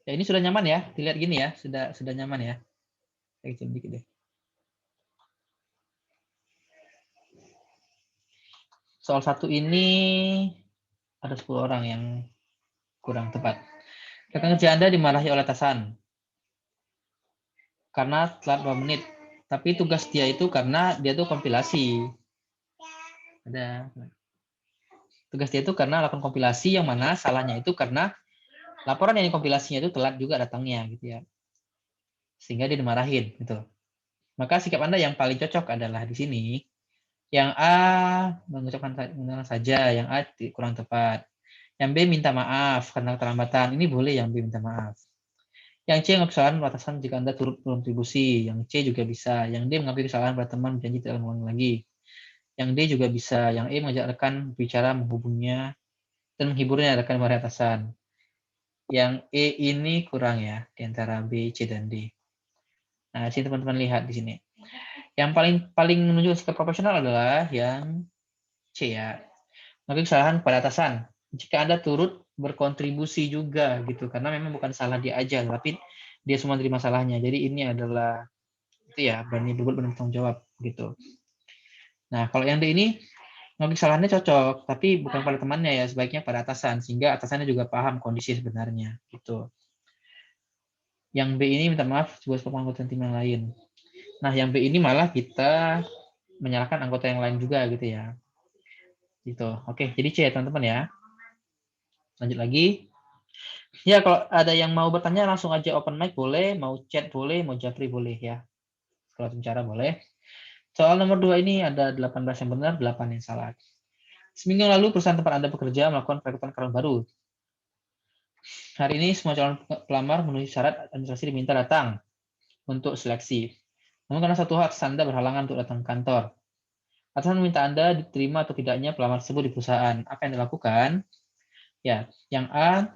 Ya ini sudah nyaman ya, dilihat gini ya, sudah nyaman ya. Saya kecil dikit deh. Soal satu ini ada 10 orang yang kurang tepat. Rekan kerja Anda dimarahi oleh atasan karena telat 2 menit. Tapi tugas dia itu karena dia tuh kompilasi. Ada tugas dia itu karena lakukan kompilasi yang mana salahnya itu karena laporan yang kompilasinya itu telat juga datangnya gitu ya. Sehingga dia dimarahin gitu. Maka sikap Anda yang paling cocok adalah di sini. Yang A mengucapkan saja, yang A kurang tepat. Yang B minta maaf karena keterlambatan. Ini boleh yang B minta maaf. Yang C mengambil kesalahan batasan jika Anda turut kontribusi. Yang C juga bisa. Yang D mengambil kesalahan pada teman berjanji tidak mengulangi lagi. Yang D juga bisa. Yang E mengajak rekan bicara menghubungnya dan menghiburnya rekan marahi atasan. Yang E ini kurang ya di antara B, C dan D. Nah, sini teman-teman lihat di sini. Yang paling menunjuk sikap profesional adalah yang C ya. Melakukan kesalahan pada atasan. Jika Anda turut berkontribusi juga gitu, karena memang bukan salah dia aja, tapi dia semua menerima masalahnya. Jadi ini adalah itu ya, berani berbuat bertanggung jawab gitu. Nah, kalau yang D ini melakukan kesalahannya cocok, tapi bukan pada temannya ya, sebaiknya pada atasan, sehingga atasannya juga paham kondisi sebenarnya gitu. Yang B ini minta maaf juga sebagai anggota tim yang lain. Nah, yang B ini malah kita menyalahkan anggota yang lain juga gitu ya. Gitu. Oke, jadi C ya teman-teman ya. Lanjut lagi. Ya, kalau ada yang mau bertanya langsung aja open mic boleh, mau chat boleh, mau japri boleh ya. Kalau bicara boleh. Soal nomor 2 ini ada 18 yang benar, 8 yang salah. Seminggu lalu perusahaan tempat Anda bekerja melakukan perekrutan karyawan baru. Hari ini semua calon pelamar memenuhi syarat administrasi diminta datang untuk seleksi. Namun karena satu hak Anda berhalangan untuk datang ke kantor. Atasan meminta Anda diterima atau tidaknya pelamar tersebut di perusahaan. Apa yang dilakukan? Ya, yang A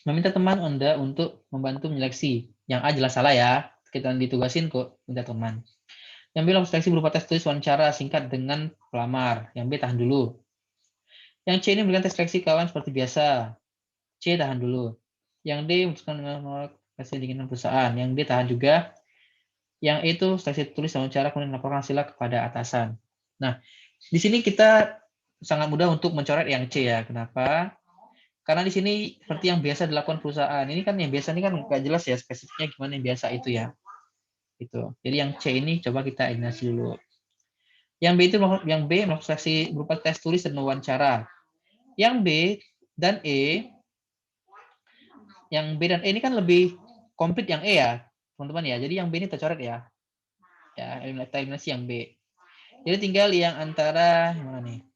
meminta teman Anda untuk membantu menyeleksi. Yang A jelas salah ya. Kita ditugasin kok minta teman. Yang B langsung seleksi berupa tes tulis wawancara singkat dengan pelamar. Yang B tahan dulu. Yang C ini memberikan tes seleksi kawan seperti biasa. C tahan dulu. Yang D memutuskan menolak hasil diinginkan perusahaan. Yang D tahan juga. Yang E itu seleksi tulis wawancara kemudian melaporkan hasilnya kepada atasan. Nah, di sini kita sangat mudah untuk mencoret yang C ya. Kenapa? Karena di sini seperti yang biasa dilakukan perusahaan. Ini kan yang biasa ini kan nggak jelas ya spesifiknya gimana yang biasa itu ya. Gitu. Jadi yang C ini coba kita eliminasi dulu. Yang B itu melakukan seleksi berupa tes tulis dan wawancara. Yang B dan E, yang B dan E ini kan lebih komplit yang E ya, teman-teman ya. Jadi yang B ini tercoret ya. Ya, eliminasi yang B. Jadi tinggal yang antara mana nih?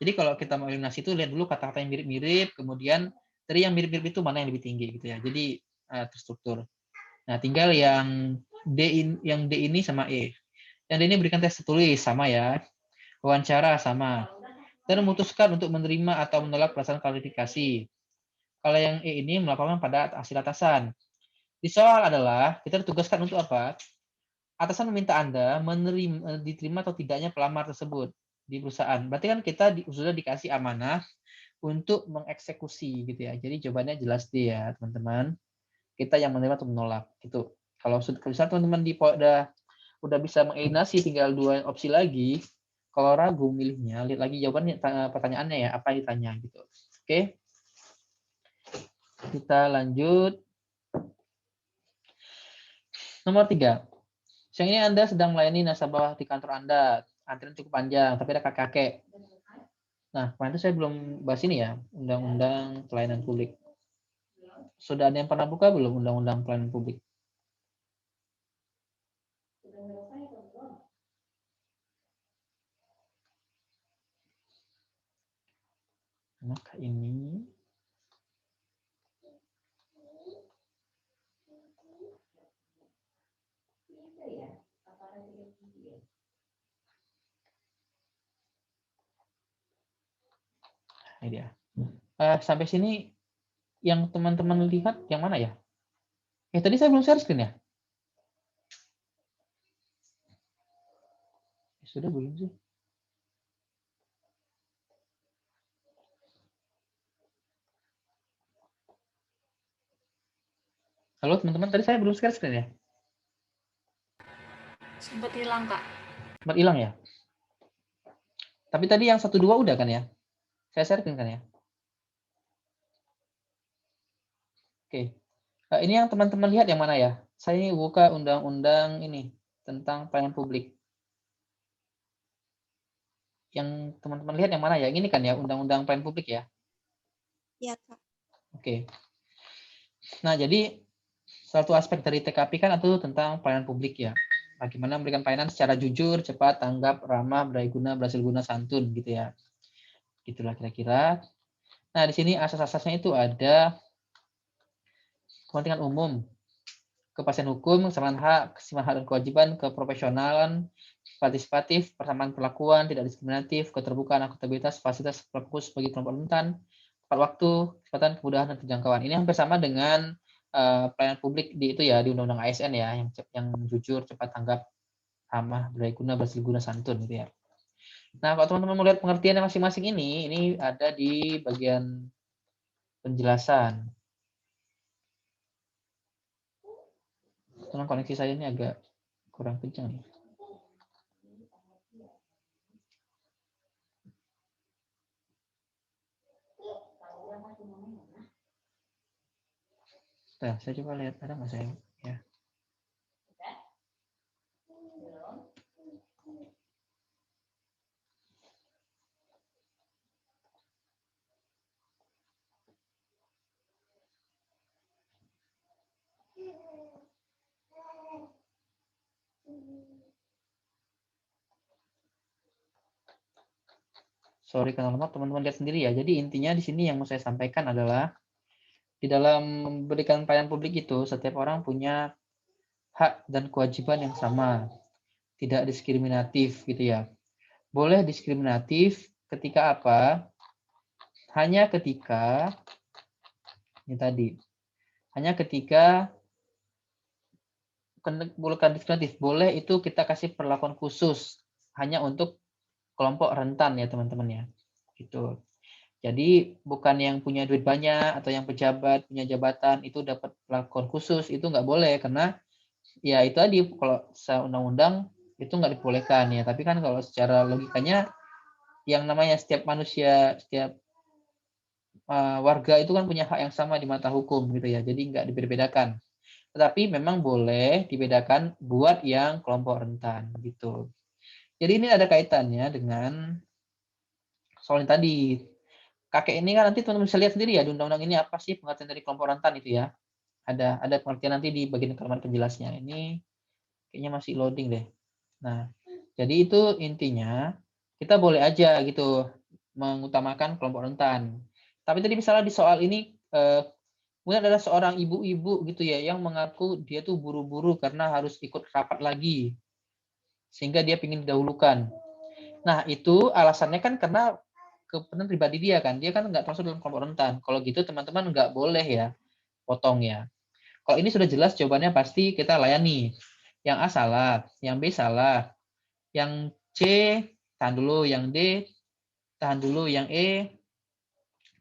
Jadi kalau kita mau eliminasi itu lihat dulu kata-kata yang mirip-mirip, kemudian dari yang mirip-mirip itu mana yang lebih tinggi gitu ya. Jadi terstruktur. Nah, tinggal yang D ini sama E. Yang D ini berikan tes tertulis sama ya. Wawancara sama. Dan memutuskan untuk menerima atau menolak perasaan klarifikasi. Kalau yang E ini melaporkan pada hasil atasan. Di soal adalah kita ditugaskan untuk apa? Atasan meminta Anda diterima atau tidaknya pelamar tersebut di perusahaan. Berarti kan kita sudah dikasih amanah untuk mengeksekusi gitu ya. Jadi jawabannya jelas D ya, teman-teman. Kita yang menerima atau menolak gitu. Kalau misalnya teman-teman udah bisa mengeliminasi tinggal 2 opsi lagi, kalau ragu milihnya, lihat lagi jawabannya pertanyaannya ya, apa yang ditanya gitu. Oke. Kita lanjut. Nomor 3. Siang ini Anda sedang melayani nasabah di kantor Anda. Antrian cukup panjang, tapi ada kakek-kakek. Nah, kemarin itu saya belum bahas ini ya, Undang-Undang Pelayanan Publik. Sudah ada yang pernah buka belum Undang-Undang Pelayanan Publik? Maka ini dia. Sampai sini yang teman-teman lihat yang mana ya? Tadi saya belum share screen ya? Sudah belum sih? Halo teman-teman, tadi saya belum share screen ya? Sempat hilang, Kak. Sempat hilang ya? Tapi tadi yang 1-2 udah kan ya? Saya share screen kan ya? Oke. Ini yang teman-teman lihat yang mana ya? Saya buka undang-undang ini tentang pelayanan publik. Yang teman-teman lihat yang mana ya? Ini kan ya undang-undang pelayanan publik ya? Iya, Kak. Oke. Nah, jadi satu aspek dari TKP kan itu tentang pelayanan publik ya. Bagaimana memberikan pelayanan secara jujur, cepat, tanggap, ramah, berguna, berhasil guna, santun gitu ya. Gitulah kira-kira. Nah, di sini asas-asasnya itu ada kepentingan umum, kepastian hukum, kesamaan hak dan kewajiban, keprofesionalan, partisipatif, persamaan perlakuan, tidak diskriminatif, keterbukaan, akuntabilitas, fasilitas fokus bagi kelompok rentan, tepat waktu, kecepatan, kemudahan, dan penjangkauan. Ini hampir sama dengan pelayanan publik di itu ya di Undang-Undang ASN ya, yang jujur, cepat, tanggap, ramah, berguna, berhasil guna, santun gitu ya. Nah, kalau teman-teman mau lihat pengertiannya masing-masing ini ada di bagian penjelasan. Teman koneksi saya ini agak kurang kencang nih. Nah, saya coba lihat ada nggak saya ya. Sorry karena lemah, teman-teman lihat sendiri ya. Jadi intinya di sini yang mau saya sampaikan adalah di dalam memberikan pelayanan publik itu setiap orang punya hak dan kewajiban yang sama, tidak diskriminatif gitu ya. Boleh diskriminatif ketika apa? Hanya ketika ini tadi, hanya ketika bukan diskriminatif, boleh itu kita kasih perlakuan khusus hanya untuk kelompok rentan ya teman-teman ya. Gitu. Jadi bukan yang punya duit banyak atau yang pejabat punya jabatan itu dapat perlakuan khusus, itu nggak boleh karena ya itu tadi kalau secara undang-undang itu nggak dibolehkan ya. Tapi kan kalau secara logikanya yang namanya setiap manusia, setiap warga itu kan punya hak yang sama di mata hukum gitu ya. Jadi nggak dibedakan. Tetapi memang boleh dibedakan buat yang kelompok rentan gitu. Jadi ini ada kaitannya dengan soal yang tadi. Kakek ini kan nanti teman-teman bisa lihat sendiri ya di undang-undang ini apa sih pengertian dari kelompok rentan itu ya. Ada pengertian nanti di bagian kalimat penjelasnya. Ini kayaknya masih loading deh. Nah, jadi itu intinya kita boleh aja gitu mengutamakan kelompok rentan. Tapi tadi misalnya di soal ini kemudian ada seorang ibu-ibu gitu ya yang mengaku dia tuh buru-buru karena harus ikut rapat lagi sehingga dia ingin didahulukan. Nah, itu alasannya kan karena kepentingan pribadi dia kan. Dia kan nggak termasuk dalam kelompok rentan. Kalau gitu teman-teman nggak boleh ya potong ya. Kalau ini sudah jelas jawabannya pasti kita layani. Yang A salah, yang B salah, yang C tahan dulu, yang D tahan dulu, yang E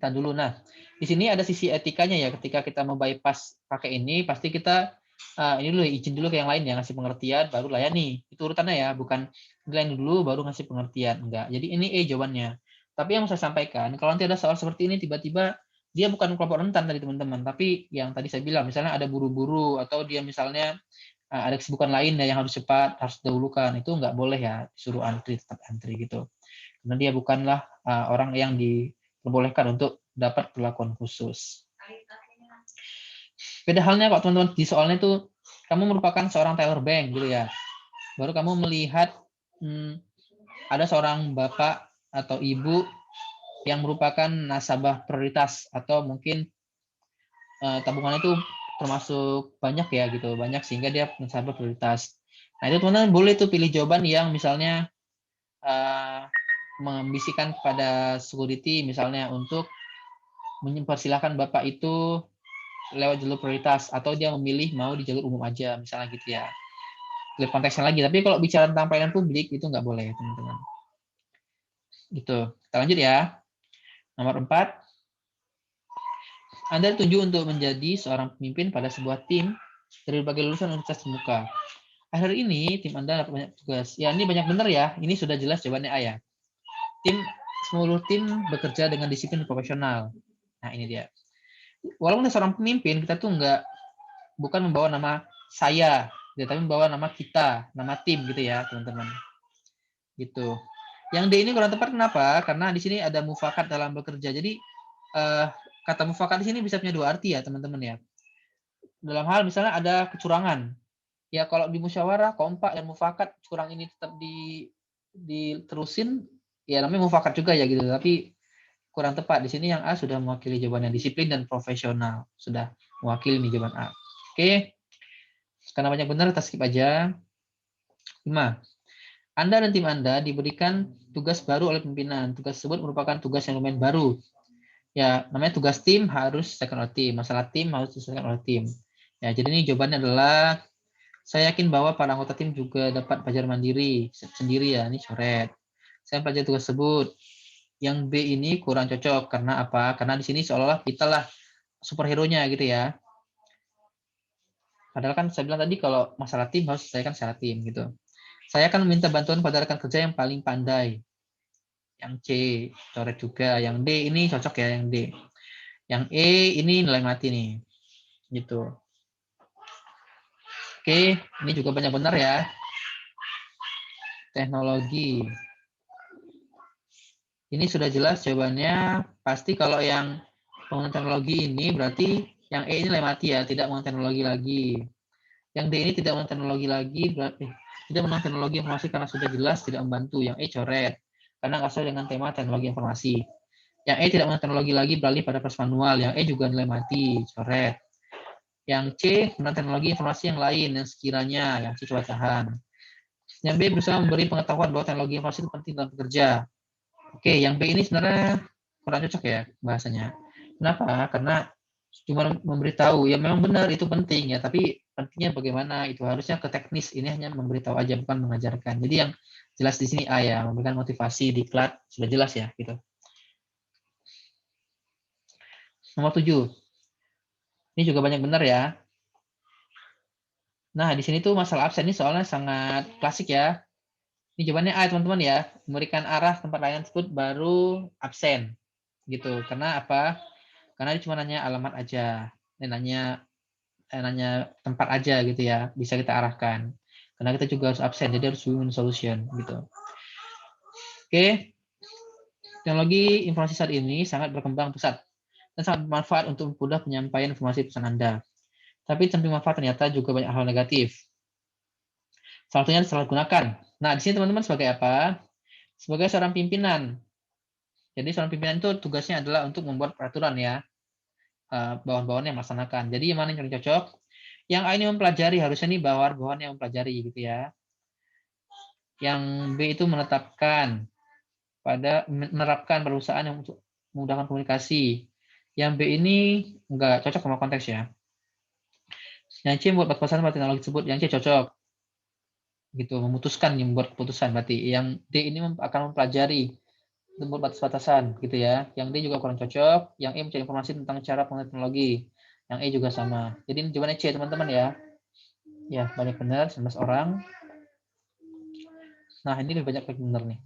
tahan dulu. Nah, di sini ada sisi etikanya ya. Ketika kita mau bypass pakai ini, pasti kita ini dulu izin dulu ke yang lain ya, ngasih pengertian, baru layani. Itu urutannya ya, bukan layani dulu baru ngasih pengertian. Enggak. Jadi ini E jawabannya. Tapi yang mau saya sampaikan, kalau nanti ada soal seperti ini tiba-tiba dia bukan kelompok rentan tadi teman-teman, tapi yang tadi saya bilang misalnya ada buru-buru atau dia misalnya ada kesibukan lain yang harus cepat, harus dahulukan, itu nggak boleh ya disuruh antri, tetap antri gitu. Karena dia bukanlah orang yang diperbolehkan untuk dapat perlakuan khusus. Beda halnya kok teman-teman di soalnya itu kamu merupakan seorang teller bank gitu ya. Baru kamu melihat ada seorang bapak atau ibu yang merupakan nasabah prioritas atau mungkin tabungannya itu termasuk banyak ya gitu, banyak sehingga dia nasabah prioritas. Nah itu teman-teman boleh tuh pilih jawaban yang misalnya membisikkan kepada security misalnya untuk mempersilahkan bapak itu lewat jalur prioritas atau dia memilih mau di jalur umum aja misalnya gitu ya. Lihat konteksnya lagi. Tapi kalau bicara tentang pelayanan publik itu nggak boleh teman-teman. Gitu. Kita lanjut ya. Nomor 4. Anda ditunjuk untuk menjadi seorang pemimpin pada sebuah tim dari berbagai lulusan universitas terbuka. Akhir ini tim Anda dapat banyak tugas. Ya ini banyak benar ya. Ini sudah jelas jawabannya A ya. Seluruh tim bekerja dengan disiplin profesional. Nah ini dia. Walaupun seorang pemimpin, kita tuh bukan membawa nama saya, tapi membawa nama kita, nama tim gitu ya teman-teman. Gitu. Yang D ini kurang tepat kenapa? Karena di sini ada mufakat dalam bekerja. Jadi kata mufakat di sini bisa punya dua arti ya teman-teman ya. Dalam hal misalnya ada kecurangan. Ya kalau di musyawarah kompak dan mufakat curang ini tetap diterusin, ya namanya mufakat juga ya gitu. Tapi kurang tepat. Di sini yang A sudah mewakili jawabannya disiplin dan profesional. Sudah mewakili nih jawaban A. Oke. Karena banyak benar, kita skip aja. 5. Anda dan tim Anda diberikan tugas baru oleh pimpinan. Tugas tersebut merupakan tugas yang lumayan baru. Ya, namanya tugas tim harus diselesaikan oleh tim. Masalah tim harus diselesaikan oleh tim. Ya, jadi ini jawabannya adalah saya yakin bahwa para anggota tim juga dapat belajar mandiri sendiri ya. Ini coret. Saya pelajari tugas tersebut. Yang B ini kurang cocok karena apa? Karena di sini seolah-olah kita lah superhero-nya gitu ya. Padahal kan saya bilang tadi kalau masalah tim harus selesaikan secara tim gitu. Saya akan meminta bantuan pada rekan kerja yang paling pandai. Yang C coret juga. Yang D ini cocok ya yang D. Yang E ini nilai mati nih. Gitu. Oke, ini juga banyak benar ya. Teknologi. Ini sudah jelas jawabannya. Pasti kalau yang pengembangan teknologi ini berarti yang E ini nilai mati ya, tidak menggunakan teknologi lagi. Yang D ini tidak menggunakan teknologi lagi, berarti tidak menggunakan teknologi informasi karena sudah jelas tidak membantu. Yang E coret karena nggak sesuai dengan tema teknologi informasi. Yang E tidak menggunakan teknologi lagi beralih pada proses manual. Yang E juga nilai mati, coret. Yang C menggunakan teknologi informasi yang lain yang sekiranya, yang C coba tahan. Yang B berusaha memberi pengetahuan bahwa teknologi informasi itu penting dalam bekerja. Oke, yang B ini sebenarnya kurang cocok ya bahasanya. Kenapa? Karena cuma memberitahu, ya memang benar itu penting ya, tapi pentingnya bagaimana itu harusnya ke teknis. Ini hanya memberitahu aja bukan mengajarkan. Jadi yang jelas di sini A ya, memberikan motivasi diklat sudah jelas ya gitu. Nomor 7. Ini juga banyak benar ya. Nah, di sini tuh masalah absen ini soalnya sangat klasik ya. Ini jawabannya A teman-teman ya, memberikan arah tempat layanan tersebut baru absen. Gitu. Karena apa? Karena dia cuma nanya alamat aja. Dan nanya tempat aja gitu ya, bisa kita arahkan. Karena kita juga harus absen, jadi harus win solution gitu. Oke, teknologi informasi saat ini sangat berkembang pesat dan sangat bermanfaat untuk mempermudah penyampaian informasi pesan Anda. Tapi samping manfaat ternyata juga banyak hal negatif. Salah satunya disalahgunakan. Nah, di sini teman-teman sebagai apa? Sebagai seorang pimpinan. Jadi seorang pimpinan itu tugasnya adalah untuk membuat peraturan ya. Bawahan-bawahan yang melaksanakan. Jadi yang mana yang cocok? Yang A ini mempelajari, harusnya nih bawahan-bawahan yang mempelajari gitu ya. Yang B itu menerapkan perusahaan yang untuk memudahkan komunikasi. Yang B ini enggak cocok sama konteks ya. Yang C membuat batasan pada teknologi tersebut. Yang C cocok. Gitu, memutuskan membuat keputusan berarti. Yang D ini akan mempelajari membuat batas-batasan gitu ya. Yang D juga kurang cocok. Yang E mencari informasi tentang cara penggunaan teknologi. Yang E juga sama. Jadi ini jawabannya C teman-teman ya. Ya, banyak benar 19 orang. Nah, ini lebih banyak benar nih.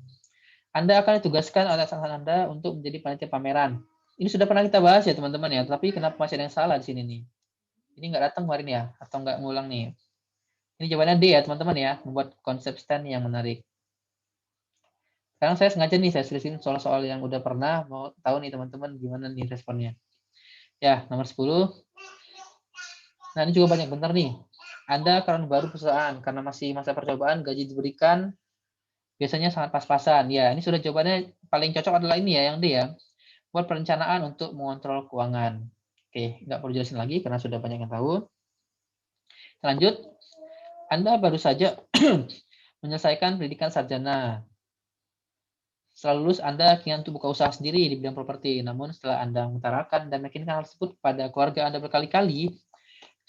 Anda akan ditugaskan oleh atasan Anda untuk menjadi panitia pameran. Ini sudah pernah kita bahas ya teman-teman ya, tapi kenapa masih ada yang salah di sini nih? Ini nggak datang kemarin ya, atau nggak ngulang nih? Ini jawabannya D ya teman-teman ya, membuat konsep stand yang menarik. Sekarang saya sengaja nih saya selisin soal-soal yang udah pernah, mau tahu nih teman-teman gimana nih responnya. Ya, nomor 10. Nah, ini juga banyak benar nih. Anda karena baru perusahaan, karena masih masa percobaan, gaji diberikan biasanya sangat pas-pasan. Ya, ini sudah jawabannya paling cocok adalah ini ya, yang D ya. Buat perencanaan untuk mengontrol keuangan. Oke, nggak perlu jelasin lagi karena sudah banyak yang tahu. Lanjut, Anda baru saja menyelesaikan pendidikan sarjana. Setelah lulus, Anda ingin untuk buka usaha sendiri di bidang properti. Namun setelah Anda mengutarakan dan meyakinkan hal tersebut pada keluarga Anda berkali-kali,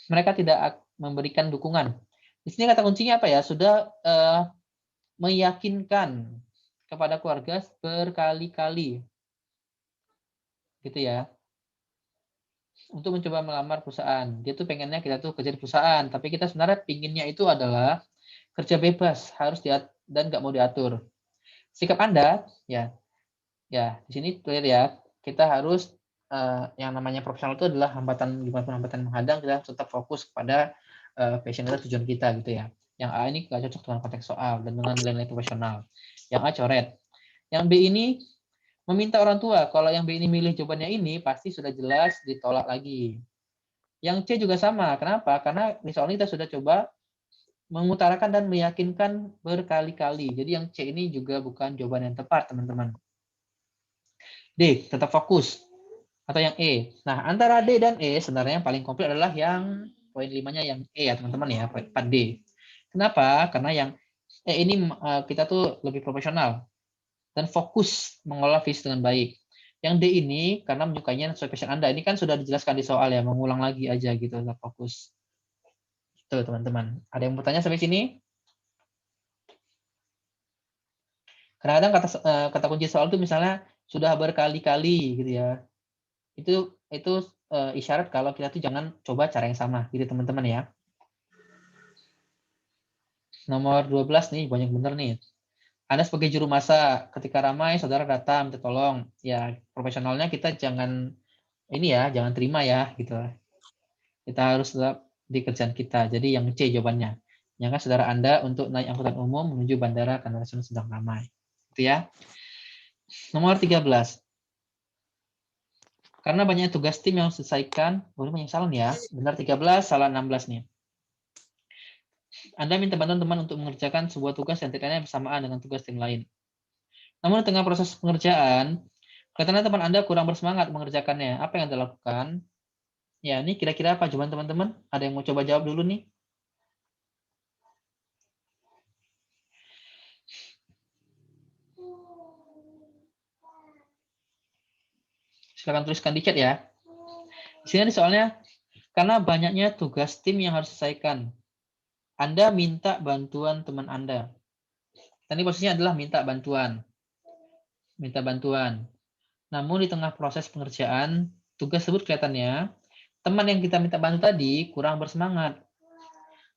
mereka tidak memberikan dukungan. Di sini kata kuncinya apa ya? Sudah meyakinkan kepada keluarga berkali-kali. Gitu ya. Untuk mencoba melamar perusahaan. Dia tuh pengennya kita tuh kerja di perusahaan, tapi kita sebenarnya pinginnya itu adalah kerja bebas, harus dan nggak mau diatur. Sikap Anda, ya di sini clear ya, kita harus yang namanya profesional itu adalah hambatan, gimana pun hambatan menghadang, kita tetap fokus kepada passion kita, tujuan kita gitu ya. Yang A ini nggak cocok dengan konteks soal dan dengan nilai-nilai profesional. Yang A coret. Yang B ini meminta orang tua, kalau yang B ini milih jawabannya ini, pasti sudah jelas ditolak lagi. Yang C juga sama. Kenapa? Karena misalnya kita sudah coba mengutarakan dan meyakinkan berkali-kali. Jadi yang C ini juga bukan jawaban yang tepat, teman-teman. D, tetap fokus. Atau yang E. Nah, antara D dan E, sebenarnya yang paling komplit adalah yang poin 5-nya yang E ya, teman-teman ya, part D. Kenapa? Karena yang E ini kita tuh lebih profesional dan fokus mengolah visi dengan baik. Yang D ini karena menyukainya sesuai passion Anda. Ini kan sudah dijelaskan di soal ya, mengulang lagi aja gitu, tetap fokus. Itu teman-teman. Ada yang bertanya sampai sini? Kadang-kadang kata kunci soal itu misalnya sudah berkali-kali gitu ya. Itu isyarat kalau kita tuh jangan coba cara yang sama gitu teman-teman ya. Nomor 12 nih, banyak bener nih. Anda sebagai juru masak, ketika ramai saudara datang minta tolong. Ya, profesionalnya kita jangan jangan terima ya gitu. Kita harus tetap di kerjaan kita. Jadi yang C jawabannya. Jangan saudara Anda untuk naik angkutan umum menuju bandara karena sedang ramai. Gitu ya. Nomor 13. Karena banyak tugas tim yang selesaikan, boleh banyak salah nih ya. Benar 13, salah 16 nih. Anda minta bantuan teman untuk mengerjakan sebuah tugas yang terkait bersamaan dengan tugas tim lain. Namun di tengah proses pengerjaan, kelihatannya teman Anda kurang bersemangat mengerjakannya. Apa yang Anda lakukan? Ya, ini kira-kira apa jawaban teman-teman? Ada yang mau coba jawab dulu nih? Silakan tuliskan di chat ya. Di sini soalnya, karena banyaknya tugas tim yang harus diselesaikan. Anda minta bantuan teman Anda. Tadi posisinya adalah minta bantuan. Minta bantuan. Namun di tengah proses pengerjaan, tugas tersebut kelihatannya teman yang kita minta bantu tadi kurang bersemangat.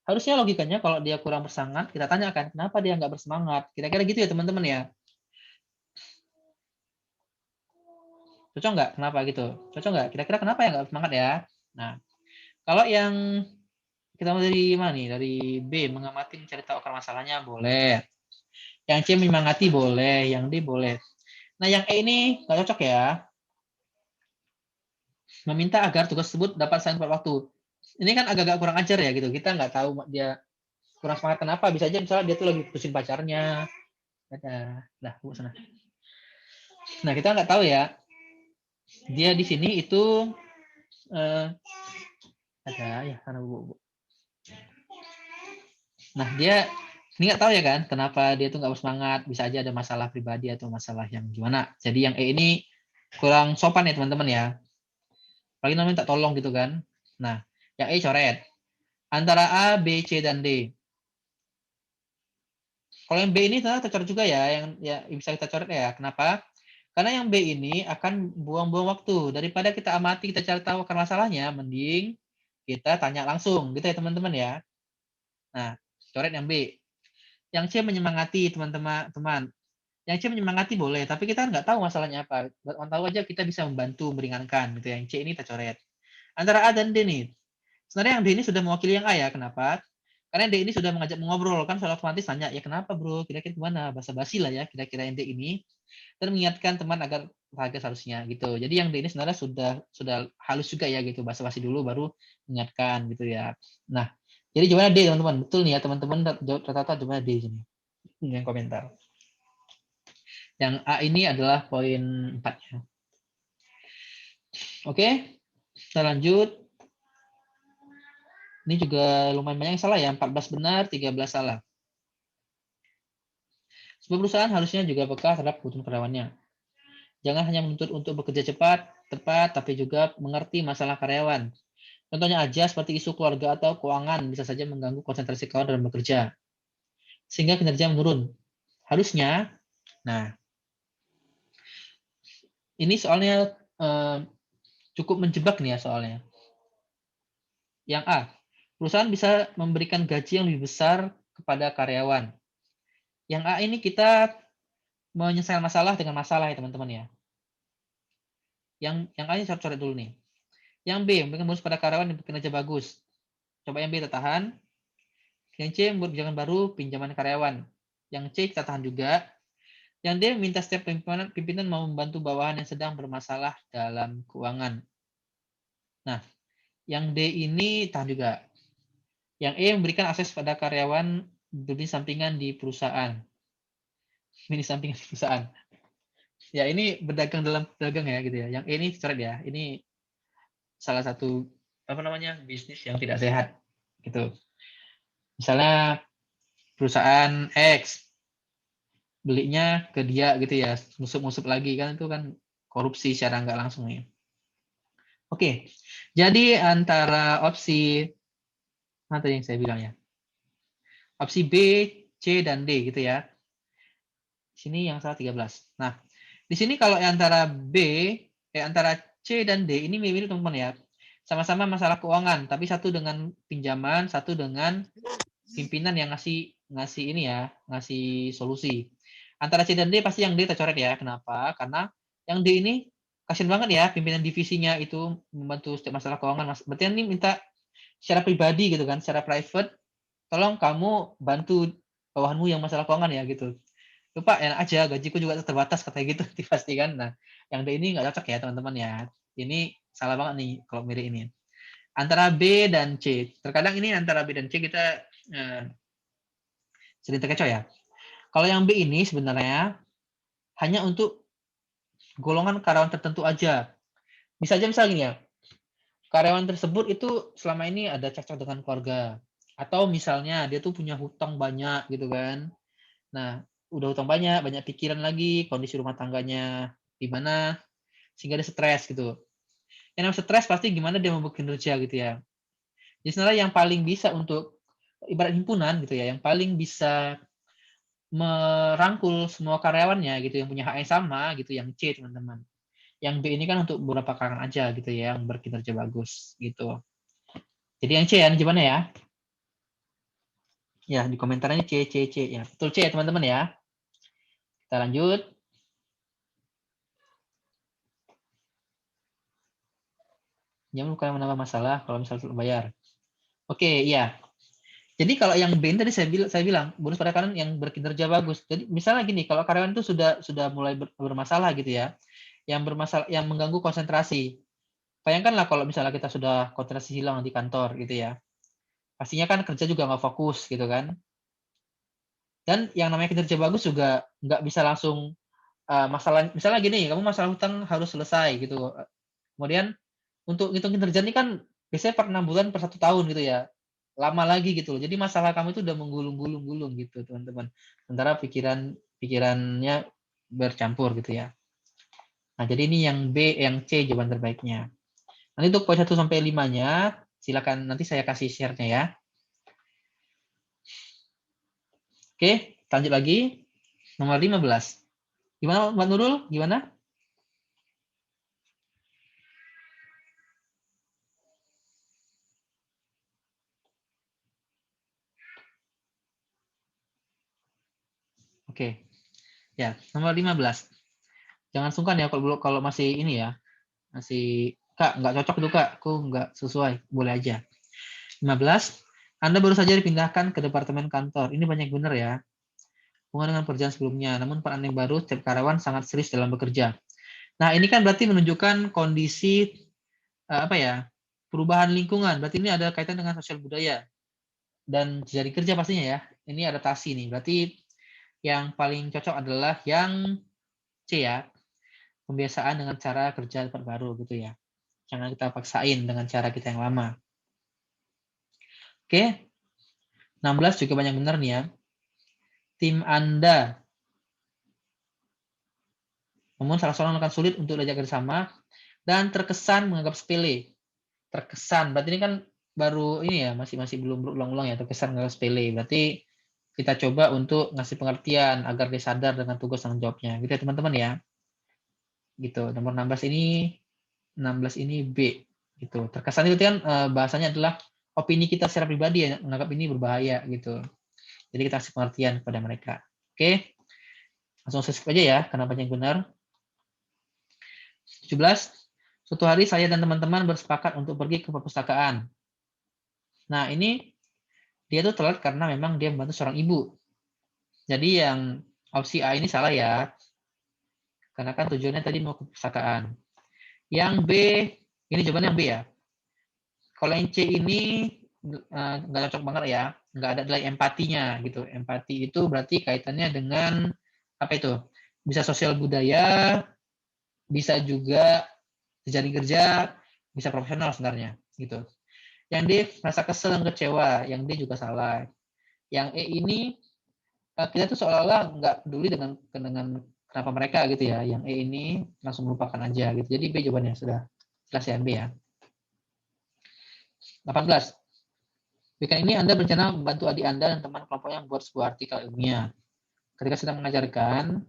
Harusnya logikanya kalau dia kurang bersemangat, kita tanyakan kenapa dia nggak bersemangat. Kira-kira gitu ya teman-teman ya. Cocok nggak? Kenapa gitu? Cocok nggak? Kira-kira kenapa ya nggak bersemangat ya? Nah, kalau yang kita mau dari mana nih? Dari B, mengamati mencari tahu akar masalahnya boleh. Yang C menyemangati boleh, yang D boleh. Nah, yang E ini nggak cocok ya. Meminta agar tugas tersebut dapat selesai tepat waktu. Ini kan agak-agak kurang ajar ya gitu. Kita nggak tahu dia kurang semangat kenapa. Bisa aja misalnya dia tuh lagi putusin pacarnya. Nah, sana. Nah, kita nggak tahu ya. Dia di sini itu ada ya karena bu. Nah, dia ini nggak tahu ya kan kenapa dia tuh nggak bersemangat. Bisa aja ada masalah pribadi atau masalah yang gimana. Jadi yang E ini kurang sopan ya teman-teman ya. Apalagi namanya tak tolong gitu kan. Nah, yang E coret. Antara A, B, C, dan D. Kalau yang B ini tercoret juga ya, yang ya bisa kita coret ya. Kenapa? Karena yang B ini akan buang-buang waktu. Daripada kita amati, kita cari tahu akar masalahnya, mending kita tanya langsung, gitu ya teman-teman ya. Nah, coret yang B. Yang C menyemangati teman-teman. Yang C menyemangati boleh, tapi kita nggak tahu masalahnya apa. Buat tahu aja kita bisa membantu, meringankan. Gitu. Yang C ini kita coret. Antara A dan D nih. Sebenarnya yang D ini sudah mewakili yang A ya. Kenapa? Karena D ini sudah mengajak mengobrol kan, soal otomatis tanya ya kenapa bro, kira-kira gimana, basa-basi lah ya kira-kira yang D ini, dan mengingatkan teman agar bahagia seharusnya gitu. Jadi yang D ini sebenarnya sudah halus juga ya gitu, basa-basi dulu baru mengingatkan gitu ya. Nah, jadi jawabannya D teman-teman, betul nih ya teman-teman, rata-rata jawabannya D sini. Yang komentar. Yang A ini adalah poin 4-nya. Oke, kita lanjut. Ini juga lumayan banyak yang salah ya, 14 benar, 13 salah. Sebuah perusahaan harusnya juga peka terhadap kebutuhan karyawannya. Jangan hanya menuntut untuk bekerja cepat, tepat, tapi juga mengerti masalah karyawan. Contohnya aja seperti isu keluarga atau keuangan bisa saja mengganggu konsentrasi kawan dalam bekerja. Sehingga kinerja menurun. Harusnya, nah, ini soalnya cukup menjebak nih ya soalnya. Yang A, perusahaan bisa memberikan gaji yang lebih besar kepada karyawan. Yang A ini kita menyelesaikan masalah dengan masalah ya teman-teman ya. Yang A ini coret dulu nih. Yang B, memberikan bonus pada karyawan yang bekerja bagus. Coba yang B kita tahan. Yang C, membuat kebijakan baru pinjaman karyawan. Yang C kita tahan juga. Yang D, minta setiap pimpinan mau membantu bawahan yang sedang bermasalah dalam keuangan. Nah, yang D ini tahan juga. Yang E, memberikan akses pada karyawan bisnis sampingan di perusahaan. Bisnis sampingan di perusahaan. Ya, ini berdagang dalam pedagang ya gitu ya. Yang E ini coret ya. Ini salah satu bisnis yang tidak sehat gitu. Misalnya perusahaan X belinya ke dia gitu ya, musuh-musuh lagi kan, itu kan korupsi secara nggak langsung ya. Oke, jadi antara opsi mana tadi yang saya bilang ya, opsi B, C dan D gitu ya. Sini yang salah 13. Nah, di sini kalau antara antara C dan D ini mirip teman-teman ya. Sama-sama masalah keuangan, tapi satu dengan pinjaman, satu dengan pimpinan yang ngasih ini ya, ngasih solusi. Antara C dan D pasti yang D tercoret ya. Kenapa? Karena yang D ini kasian banget ya, pimpinan divisinya itu membantu setiap masalah keuangan. Berarti ini minta secara pribadi gitu kan, secara private, tolong kamu bantu bawahanmu yang masalah keuangan ya gitu. Lupa enak aja, gajiku juga terbatas katanya gitu dipastikan. Nah, yang D ini nggak cocok ya teman-teman ya. Ini salah banget nih kalau mirip ini. Antara B dan C. Terkadang ini antara B dan C kita sering terkecoh ya. Kalau yang B ini sebenarnya hanya untuk golongan karyawan tertentu aja. Bisa aja misalnya gini ya, karyawan tersebut itu selama ini ada cekcok dengan keluarga. Atau misalnya dia tuh punya hutang banyak gitu kan. Nah, udah hutang banyak pikiran lagi, kondisi rumah tangganya gimana, sehingga dia stres gitu. Yang namanya stres pasti gimana dia mau bekerja gitu ya. Jadi sebenarnya yang paling bisa untuk ibarat himpunan gitu ya, yang paling bisa merangkul semua karyawannya gitu yang punya hak yang sama gitu yang C teman-teman. Yang B ini kan untuk beberapa karyawan aja gitu ya yang berkinerja bagus gitu. Jadi yang C ya jawabannya ya. Ya di komentarnya C ya. Betul C ya teman-teman ya. Kita lanjut. Jangan bukan menambah masalah kalau misalnya bayar. Oke, iya. Jadi kalau yang B ini tadi saya bilang bonus pada karyawan yang berkinerja bagus. Jadi misalnya gini, kalau karyawan itu sudah mulai bermasalah gitu ya, yang bermasalah yang mengganggu konsentrasi. Bayangkanlah kalau misalnya kita sudah konsentrasi hilang di kantor gitu ya. Pastinya kan kerja juga nggak fokus gitu kan. Dan yang namanya kinerja bagus juga nggak bisa langsung masalah misalnya gini, kamu masalah hutang harus selesai gitu. Kemudian untuk ngitung kinerja ini kan biasanya per 6 bulan per 1 tahun gitu ya. Lama lagi gitu loh. Jadi masalah kamu itu udah menggulung-gulung gitu, teman-teman. Sementara pikirannya bercampur gitu ya. Nah, jadi ini yang B, yang C jawaban terbaiknya. Nanti untuk poin 1 sampai 5-nya, silakan nanti saya kasih share-nya ya. Oke, lanjut lagi. Nomor 15. Gimana Mbak Nurul? Gimana? Oke. Ya, nomor 15. Jangan sungkan ya kalau masih ini ya. Masih Kak, nggak cocok itu Kak. Aku nggak sesuai. Boleh aja. 15. Anda baru saja dipindahkan ke departemen kantor. Ini banyak benar ya. Hubungan dengan pekerjaan sebelumnya. Namun peran yang baru, setiap karyawan sangat serius dalam bekerja. Nah, ini kan berarti menunjukkan kondisi perubahan lingkungan. Berarti ini ada kaitan dengan sosial budaya dan jari kerja pastinya ya. Ini adaptasi nih. Berarti yang paling cocok adalah yang C ya. Pembiasaan dengan cara kerja tempat baru gitu ya. Jangan kita paksain dengan cara kita yang lama. Oke. 16 juga banyak benar nih ya. Tim Anda namun salah seorang akan sulit untuk diajak bersama dan terkesan menganggap sepele. Terkesan, berarti ini kan baru ini ya, masih belum berulang-ulang ya, terkesan menganggap sepele. Berarti kita coba untuk ngasih pengertian agar dia sadar dengan tugas tanggung jawabnya. Gitu ya teman-teman ya. Gitu. Nomor 16 ini B. Gitu. Terkesan itu kan bahasanya adalah opini kita secara pribadi ya, menganggap ini berbahaya gitu. Jadi kita kasih pengertian kepada mereka. Oke. Langsung skip aja ya, karena banyak benar. 17. Suatu hari saya dan teman-teman bersepakat untuk pergi ke perpustakaan. Nah, ini dia tuh telat karena memang dia membantu seorang ibu. Jadi yang opsi A ini salah ya. Karena kan tujuannya tadi mau ke perpustakaan. Yang B, ini jawabannya yang B ya. Kalau yang C ini nggak cocok banget ya. Nggak ada nilai empatinya gitu. Empati itu berarti kaitannya dengan apa itu? Bisa sosial budaya, bisa juga jejaring kerja, bisa profesional sebenarnya gitu. Yang D merasa kesel dan kecewa, yang D juga salah. Yang E ini kita tuh seolah-olah nggak peduli dengan kenapa mereka gitu ya. Yang E ini langsung melupakan aja gitu. Jadi B jawabannya sudah jelas ya B ya. 18. Weekend ini Anda berencana membantu adik Anda dan teman kelompoknya membuat sebuah artikel ilmiah. ketika sedang mengajarkan,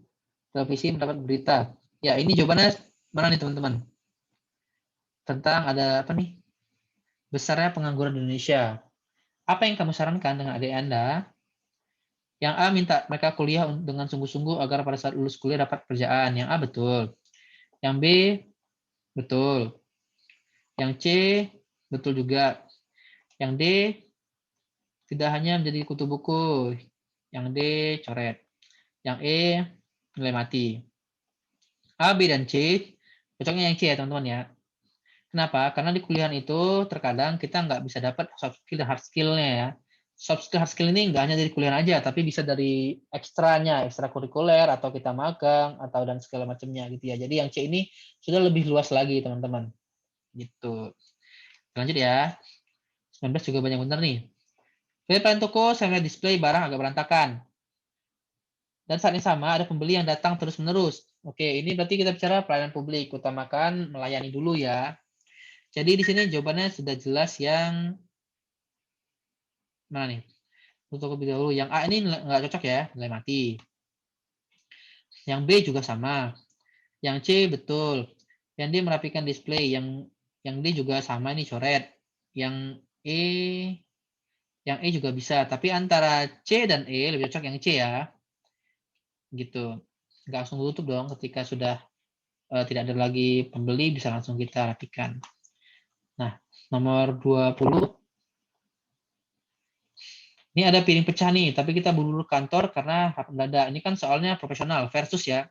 televisi mendapat berita. Ya, ini jawabannya mana nih teman-teman? Tentang ada apa nih? Besarnya pengangguran di Indonesia. Apa yang kamu sarankan dengan adik Anda? Yang A minta mereka kuliah dengan sungguh-sungguh agar pada saat lulus kuliah dapat pekerjaan. Yang A betul. Yang B betul. Yang C betul juga. Yang D tidak hanya menjadi kutu buku. Yang D coret. Yang E nilai mati. A, B, dan C cocoknya yang C ya teman-teman ya. Kenapa? Karena di kuliahan itu terkadang kita nggak bisa dapat soft skill dan hard skill-nya ya. Soft skill, hard skill ini nggak hanya dari kuliah aja, tapi bisa dari ekstranya, ekstrakurikuler, atau kita magang, atau dan segala macamnya gitu ya. Jadi yang C ini sudah lebih luas lagi teman-teman. Gitu. Lanjut ya. 19 juga banyak benar nih. Pilihan toko saya display barang agak berantakan. Dan saat yang sama ada pembeli yang datang terus-menerus. Oke, ini berarti kita bicara pelayanan publik. Utamakan melayani dulu ya. Jadi di sini jawabannya sudah jelas yang mana nih? Untuk lebih dahulu, yang A ini nggak cocok ya, nilai mati. Yang B juga sama. Yang C betul. Yang D merapikan display. Yang D juga sama ini coret. Yang E juga bisa. Tapi antara C dan E lebih cocok yang C ya. Gitu. Nggak langsung tutup dong ketika sudah tidak ada lagi pembeli, bisa langsung kita rapikan. Nah, nomor 20. Ini ada piring pecah nih, tapi kita buru-buru kantor karena hak mendadak. Ini kan soalnya profesional versus ya.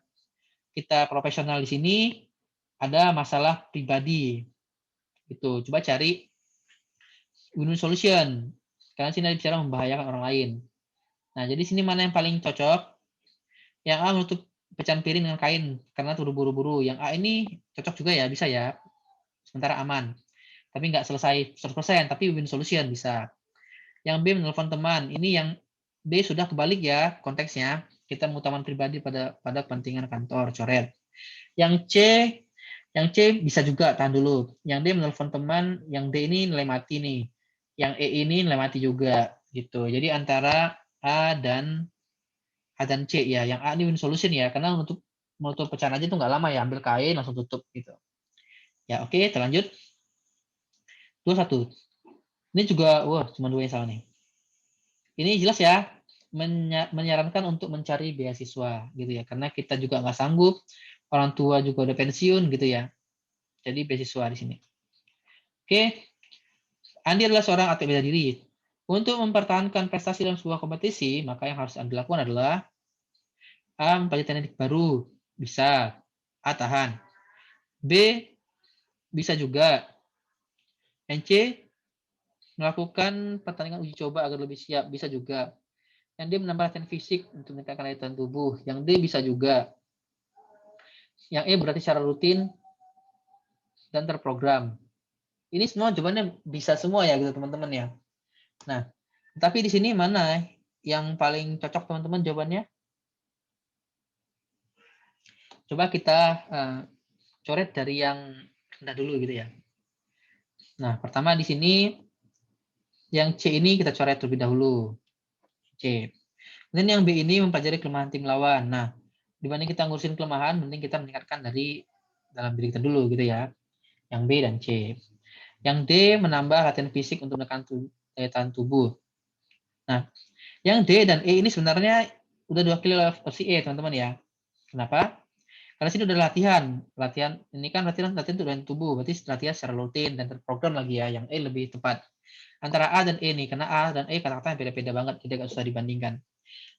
Kita profesional di sini ada masalah pribadi. Gitu. Coba cari win-win solution. Karena sini bicara membahayakan orang lain. Nah, jadi sini mana yang paling cocok? Yang A menutup pecahan piring dengan kain karena buru-buru. Yang A ini cocok juga ya, bisa ya. Sementara aman. Tapi nggak selesai 100%, tapi win solution bisa. Yang B menelpon teman. Ini yang B sudah kebalik ya konteksnya. Kita mengutamakan pribadi pada kepentingan kantor, coret. Yang C bisa juga, tahan dulu. Yang D menelpon teman, yang D ini nilai mati nih. Yang E ini nilai mati juga gitu. Jadi antara A dan C ya. Yang A ini win solution ya, karena menutup pecahan aja tuh nggak lama ya, ambil kain langsung tutup gitu. Ya oke, kita lanjut. 21. Ini juga, wah cuma 2 yang salah nih. Ini jelas ya, menyarankan untuk mencari beasiswa gitu ya, karena kita juga nggak sanggup, orang tua juga udah pensiun gitu ya. Jadi beasiswa di sini. Oke, Andi adalah seorang atlet bela diri. Untuk mempertahankan prestasi dalam sebuah kompetisi, maka yang harus Andi lakukan adalah A. Mempelajari teknik baru, bisa. A. Tahan. B. Bisa juga. Yang C. Melakukan pertandingan uji coba agar lebih siap, bisa juga. Yang D menambah latihan fisik untuk meningkatkan daya tahan tubuh. Yang D bisa juga. Yang E berarti secara rutin dan terprogram. Ini semua jawabannya bisa semua ya gitu teman-teman ya. Nah, tapi di sini mana yang paling cocok teman-teman jawabannya? Coba kita coret dari yang rendah dulu gitu ya. Nah, pertama di sini yang C ini kita coret terlebih dahulu. C. Dan yang B ini mempelajari kelemahan tim lawan. Nah, dibanding kita ngurusin kelemahan, mending kita meningkatkan dari dalam diri kita dulu gitu ya. Yang B dan C. Yang D menambah latihan fisik untuk menekan daya tahan tubuh. Nah, yang D dan E ini sebenarnya udah diwakili oleh opsi E, teman-teman ya. Kenapa? Karena sini udah latihan ini kan latihan untuk daya tubuh, berarti latihan secara rutin dan terprogram lagi ya. Yang E lebih tepat. Antara A dan E nih, karena A dan E kata-kata beda-beda banget, jadi agak susah dibandingkan.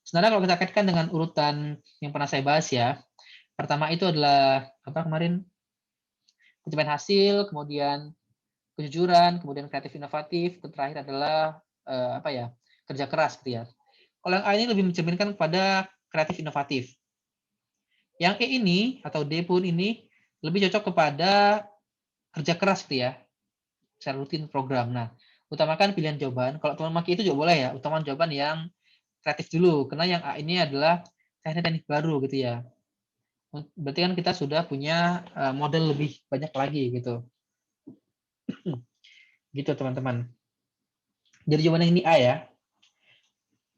Sebenarnya kalau kita kaitkan dengan urutan yang pernah saya bahas ya, pertama itu adalah apa kemarin? Pencapaian hasil, kemudian kejujuran, kemudian kreatif inovatif, dan terakhir adalah apa ya? Kerja keras gitu ya. Kalau yang A ini lebih mencerminkan kepada kreatif inovatif. Yang E ini atau D pun ini lebih cocok kepada kerja keras gitu ya. Secara rutin program. Nah, utamakan pilihan jawaban. Kalau teman maki itu juga boleh ya, utamakan jawaban yang kreatif dulu. Karena yang A ini adalah teknik-teknik baru gitu ya. Berarti kan kita sudah punya model lebih banyak lagi gitu. Gitu teman-teman. Jadi jawaban yang ini A ya.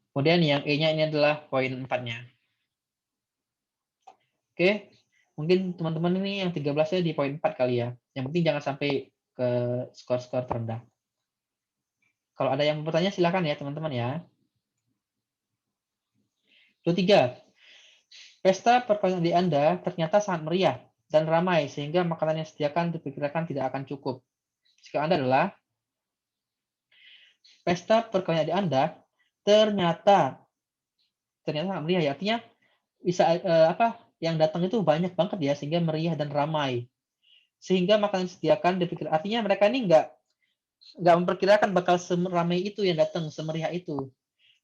Kemudian yang E-nya ini adalah poin 4-nya. Oke, mungkin teman-teman ini yang 13-nya di poin 4 kali ya. Yang penting jangan sampai ke skor-skor terendah. Kalau ada yang bertanya silakan ya teman-teman ya. 23. Pesta perkawinan di Anda ternyata sangat meriah dan ramai sehingga makanan yang disediakan diperkirakan tidak akan cukup. Jika Anda adalah pesta perkawinan di Anda ternyata sangat meriah ya. Artinya bisa yang datang itu banyak banget ya sehingga meriah dan ramai. Sehingga makanan yang disediakan diperkirakan artinya mereka ini nggak memperkirakan bakal seramai itu yang datang, semeriah itu.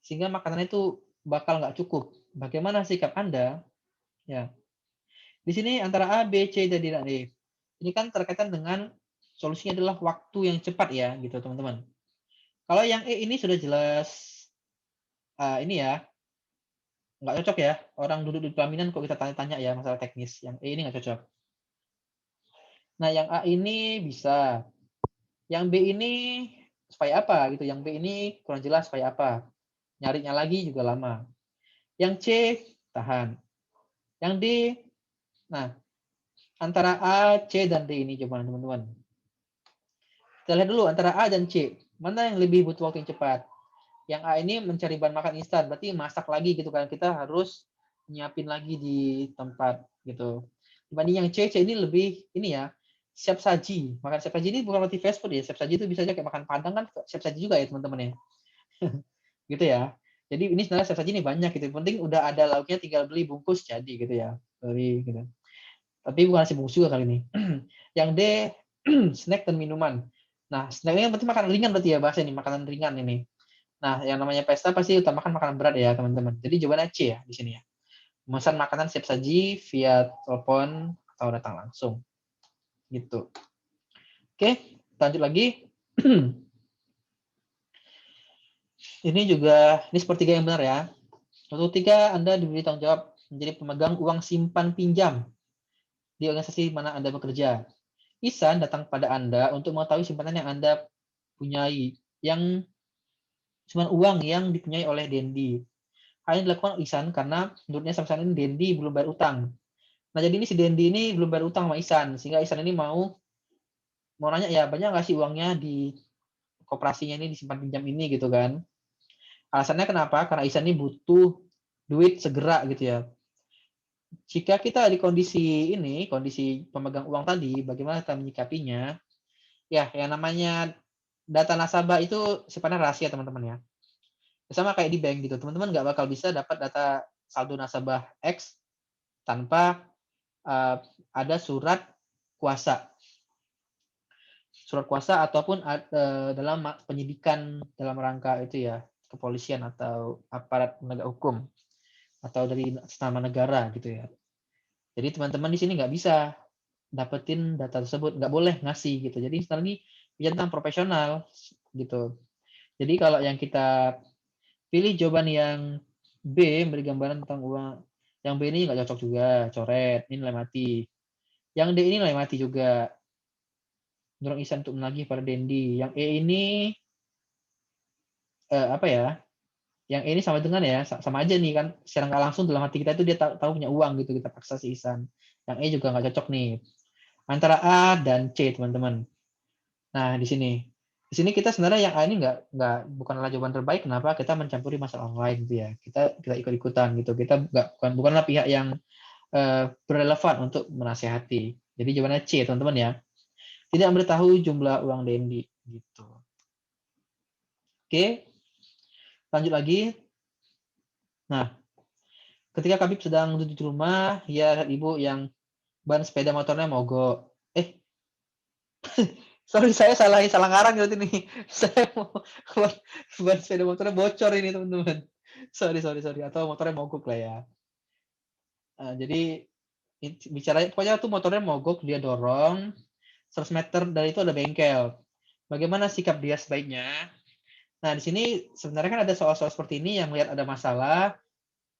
Sehingga makanan itu bakal nggak cukup. Bagaimana sikap Anda? Ya. Di sini antara A, B, C, dan D. Ini kan terkaitan dengan solusinya adalah waktu yang cepat ya, gitu teman-teman. Kalau yang E ini sudah jelas, ini ya, nggak cocok ya. Orang duduk di pelaminan kok kita tanya-tanya ya masalah teknis. Yang E ini nggak cocok. Nah, yang A ini bisa. Yang B ini supaya apa gitu. Yang B ini kurang jelas supaya apa. Nyarinya lagi juga lama. Yang C, tahan. Yang D, nah, antara A, C, dan D ini coba teman-teman. Kita lihat dulu antara A dan C. Mana yang lebih butuh waktu yang cepat? Yang A ini mencari bahan makan instan. Berarti masak lagi gitu kan. Kita harus nyiapin lagi di tempat gitu. Dibanding yang C ini lebih ini ya, siap saji. Makan siap saji ini bukan roti fast food ya. Siap saji itu bisa aja kayak makan padang kan siap saji juga ya teman-teman ya. Gitu ya. Jadi ini sebenarnya siap saji ini banyak gitu. Yang penting udah ada lauknya tinggal beli bungkus jadi gitu ya. Beli gitu. Tapi bukan nasi bungkus juga kali ini. Yang D, snack dan minuman. Nah, snacknya berarti makanan ringan berarti ya bahasa ini, makanan ringan ini. Nah, yang namanya pesta pasti utamakan makanan berat ya teman-teman. Jadi jawabannya C ya di sini ya. Memesan makanan siap saji via telepon atau datang langsung. Gitu. Oke, lanjut lagi. Ini juga, ini sepertiga yang benar ya. 1/3 Anda diberi tanggung jawab menjadi pemegang uang simpan pinjam di organisasi mana Anda bekerja. Ihsan datang pada Anda untuk mengetahui simpanan yang Anda punyai, yang cuma uang yang dipunyai oleh Dendi. Hal ini dilakukan Ihsan karena menurutnya sampai saat ini Dendi belum bayar utang. Nah, jadi ini si Dendi ini belum bayar utang sama Ihsan, sehingga Ihsan ini mau nanya ya, banyak nggak sih uangnya di koperasinya ini disimpan pinjam ini gitu kan. Alasannya kenapa? Karena Ihsan ini butuh duit segera gitu ya. Jika kita di kondisi ini, kondisi pemegang uang tadi, bagaimana kita menyikapinya? Ya, yang namanya data nasabah itu sifatnya rahasia teman-teman ya. Sama kayak di bank gitu, teman-teman nggak bakal bisa dapat data saldo nasabah X tanpa ada surat kuasa. Surat kuasa ataupun dalam penyidikan dalam rangka itu ya, kepolisian atau aparat penegak hukum atau dari nama negara gitu ya. Jadi teman-teman di sini nggak bisa dapetin data tersebut, nggak boleh ngasih gitu. Jadi sekarang ini biar tentang profesional gitu. Jadi kalau yang kita pilih jawaban yang B, beri gambaran tentang uang. Yang B ini nggak cocok juga, coret, ini nilai mati. Yang D ini nilai mati juga. Dorong Ihsan untuk menagih pada Dendi. Yang E ini apa ya? Yang E ini sama dengan ya, sama aja nih kan. Secara nggak langsung dalam hati kita itu dia tahu punya uang gitu, kita paksa si Ihsan. Yang E juga nggak cocok nih. Antara A dan C, teman-teman. Nah, di sini. Di sini kita sebenarnya yang A ini bukanlah jawaban terbaik. Kenapa? Kita mencampuri masalah orang lain gitu ya. Kita ikut-ikutan gitu. Kita bukanlah pihak yang berrelevan untuk menasehati. Jadi jawabannya C, teman-teman ya. Tidak memberitahu jumlah uang Dendi gitu. Oke. Lanjut lagi. Nah, ketika Kabib sedang duduk di rumah, ya ibu yang ban sepeda motornya mogok. Sorry, saya salah ngarang gitu nih. Saya mau ban sepeda motornya bocor ini teman-teman. Sorry. Atau motornya mogok lah ya. Jadi bicaranya pokoknya tuh motornya mogok, dia dorong 100 meter dari itu ada bengkel. Bagaimana sikap dia sebaiknya? Nah, di sini sebenarnya kan ada soal-soal seperti ini yang melihat ada masalah.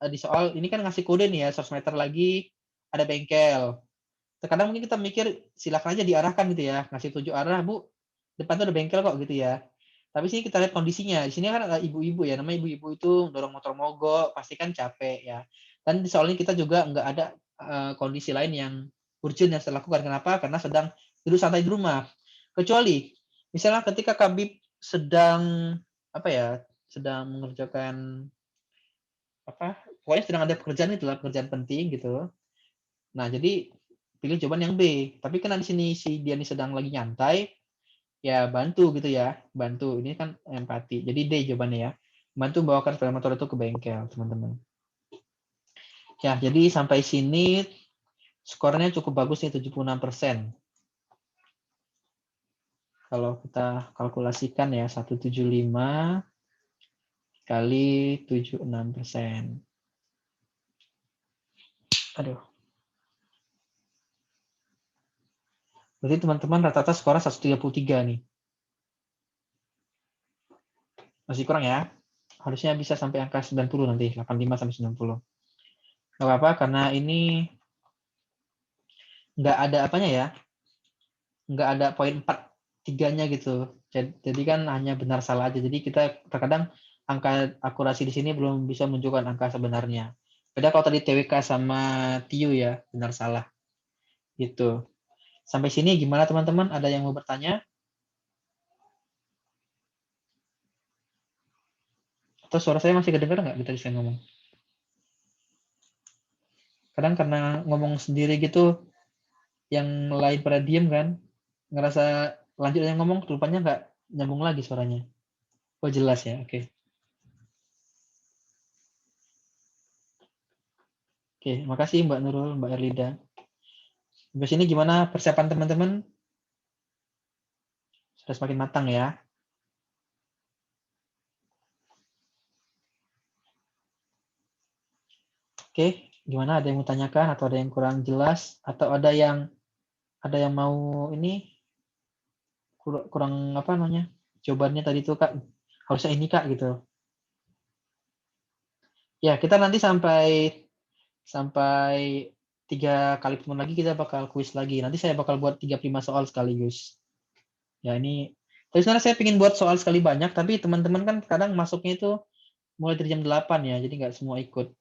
Di soal ini kan ngasih kode nih ya, 100 meter lagi ada bengkel. Terkadang mungkin kita mikir silakan aja diarahkan gitu ya, ngasih 7 arah, Bu. Depan tuh ada bengkel kok gitu ya. Tapi sini kita lihat kondisinya. Di sini kan ada ibu-ibu ya, namanya ibu-ibu itu dorong motor mogok, pasti kan capek ya. Dan di soal ini kita juga nggak ada kondisi lain yang urgent yang saya lakukan. Kenapa? Karena sedang duduk santai di rumah. Kecuali misalnya ketika Khabib sedang sedang mengerjakan pokoknya sedang ada pekerjaan, itulah pekerjaan penting gitu. Nah, jadi pilih jawaban yang B. Tapi karena di sini si dia ini sedang lagi nyantai, ya bantu gitu ya. Bantu. Ini kan empati. Jadi D jawabannya ya. Bantu bawakan sepeda motor itu ke bengkel, teman-teman. Ya, jadi sampai sini skornya cukup bagus nih, 76%. Kalau kita kalkulasikan ya, 175 kali 76%. Aduh. Berarti teman-teman rata-rata skornya 133 nih. Masih kurang ya. Harusnya bisa sampai angka 90 nanti, 85 sampai 90. Nggak apa-apa, karena ini nggak ada apanya ya. Nggak ada poin 4-3-nya gitu. Jadi kan hanya benar salah aja. Jadi kita terkadang angka akurasi di sini belum bisa menunjukkan angka sebenarnya. Beda kalau tadi TWK sama TIU ya, benar salah. Gitu. Sampai sini gimana teman-teman? Ada yang mau bertanya? Atau suara saya masih kedengar nggak tadi saya ngomong? Kadang karena ngomong sendiri gitu, yang lain pada diem kan, ngerasa lanjut yang ngomong, rupanya nggak nyambung lagi suaranya. Oh jelas ya, oke. Oke, makasih Mbak Nurul, Mbak Erlida. Sampai sini gimana persiapan teman-teman? Sudah semakin matang ya. Oke, gimana? Ada yang mau tanyakan atau ada yang kurang jelas atau ada yang mau ini kurang apa namanya? Jawabannya tadi tuh Kak, harusnya ini Kak gitu. Ya, kita nanti sampai 3 kali pertemuan lagi kita bakal kuis lagi. Nanti saya bakal buat 35 soal sekaligus. Ya, ini tapi sebenarnya saya ingin buat soal sekali banyak, tapi teman-teman kan kadang masuknya itu mulai dari jam 8 ya, jadi nggak semua ikut.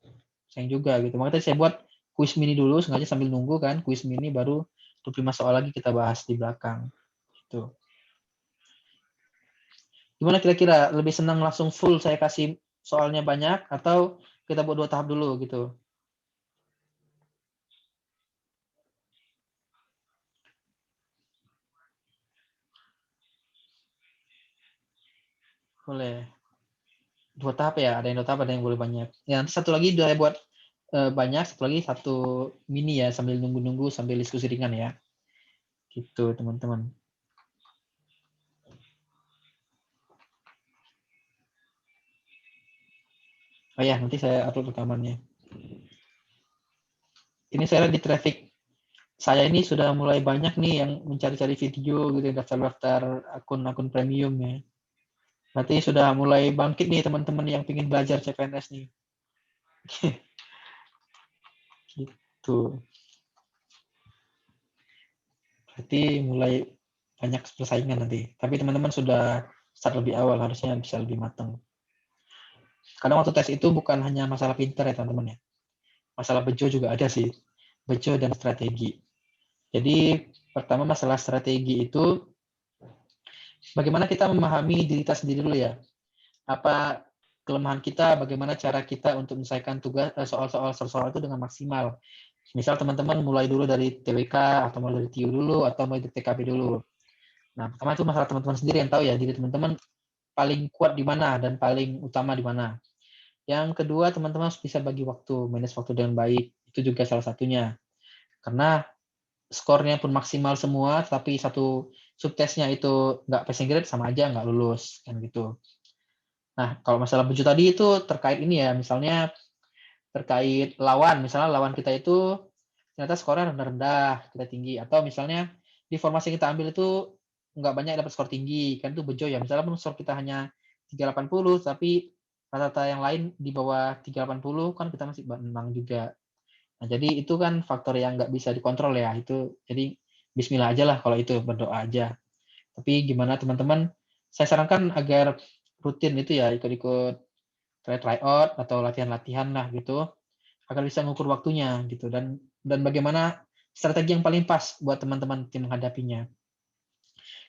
Sayang juga gitu. Makanya tadi saya buat kuis mini dulu, sengaja sambil nunggu kan, kuis mini baru 25 soal lagi kita bahas di belakang. Gitu. Gimana kira-kira? Lebih senang langsung full saya kasih soalnya banyak atau kita buat 2 tahap dulu gitu? Boleh. 2 tahap ya, ada yang 2 tahap, ada yang boleh banyak. Ya, nanti satu lagi udah buat banyak, satu lagi satu mini ya, sambil nunggu-nunggu, sambil diskusi ringan ya. Gitu, teman-teman. Oh ya, nanti saya upload rekamannya. Ini saya di traffic. Saya ini sudah mulai banyak nih yang mencari-cari video gitu, daftar-daftar akun-akun premium ya. Berarti sudah mulai bangkit nih teman-teman yang ingin belajar CPNS nih. Gitu. Berarti mulai banyak persaingan nanti. Tapi teman-teman sudah start lebih awal, harusnya bisa lebih matang. Kadang waktu tes itu bukan hanya masalah pintar ya teman-teman ya. Masalah bejo juga ada sih. Bejo dan strategi. Jadi pertama masalah strategi itu bagaimana kita memahami diri kita sendiri dulu ya. Apa kelemahan kita, bagaimana cara kita untuk menyelesaikan tugas soal-soal itu dengan maksimal. Misal teman-teman mulai dulu dari TWK atau mulai dari TIU dulu atau mulai dari TKP dulu. Nah, pertama itu masalah teman-teman sendiri yang tahu ya, diri teman-teman paling kuat di mana dan paling utama di mana. Yang kedua, teman-teman harus bisa bagi waktu, manage waktu dengan baik. Itu juga salah satunya. Karena skornya pun maksimal semua, tapi satu subtesnya itu nggak passing grade, sama aja nggak lulus. Kan gitu. Nah, kalau masalah bejo tadi itu terkait ini ya, misalnya terkait lawan. Misalnya lawan kita itu ternyata skornya rendah-rendah, kita tinggi. Atau misalnya di formasi yang kita ambil itu nggak banyak dapat skor tinggi, kan itu bejo ya. Misalnya pun skor kita hanya 380, tapi rata-rata yang lain di bawah 380, kan kita masih menang juga. Nah, jadi itu kan faktor yang nggak bisa dikontrol ya. Itu jadi bismillah aja lah kalau itu, berdoa aja. Tapi gimana teman-teman, saya sarankan agar rutin itu ya, ikut-ikut tryout atau latihan-latihan lah gitu. agar bisa mengukur waktunya gitu, dan bagaimana strategi yang paling pas buat teman-teman tim menghadapinya.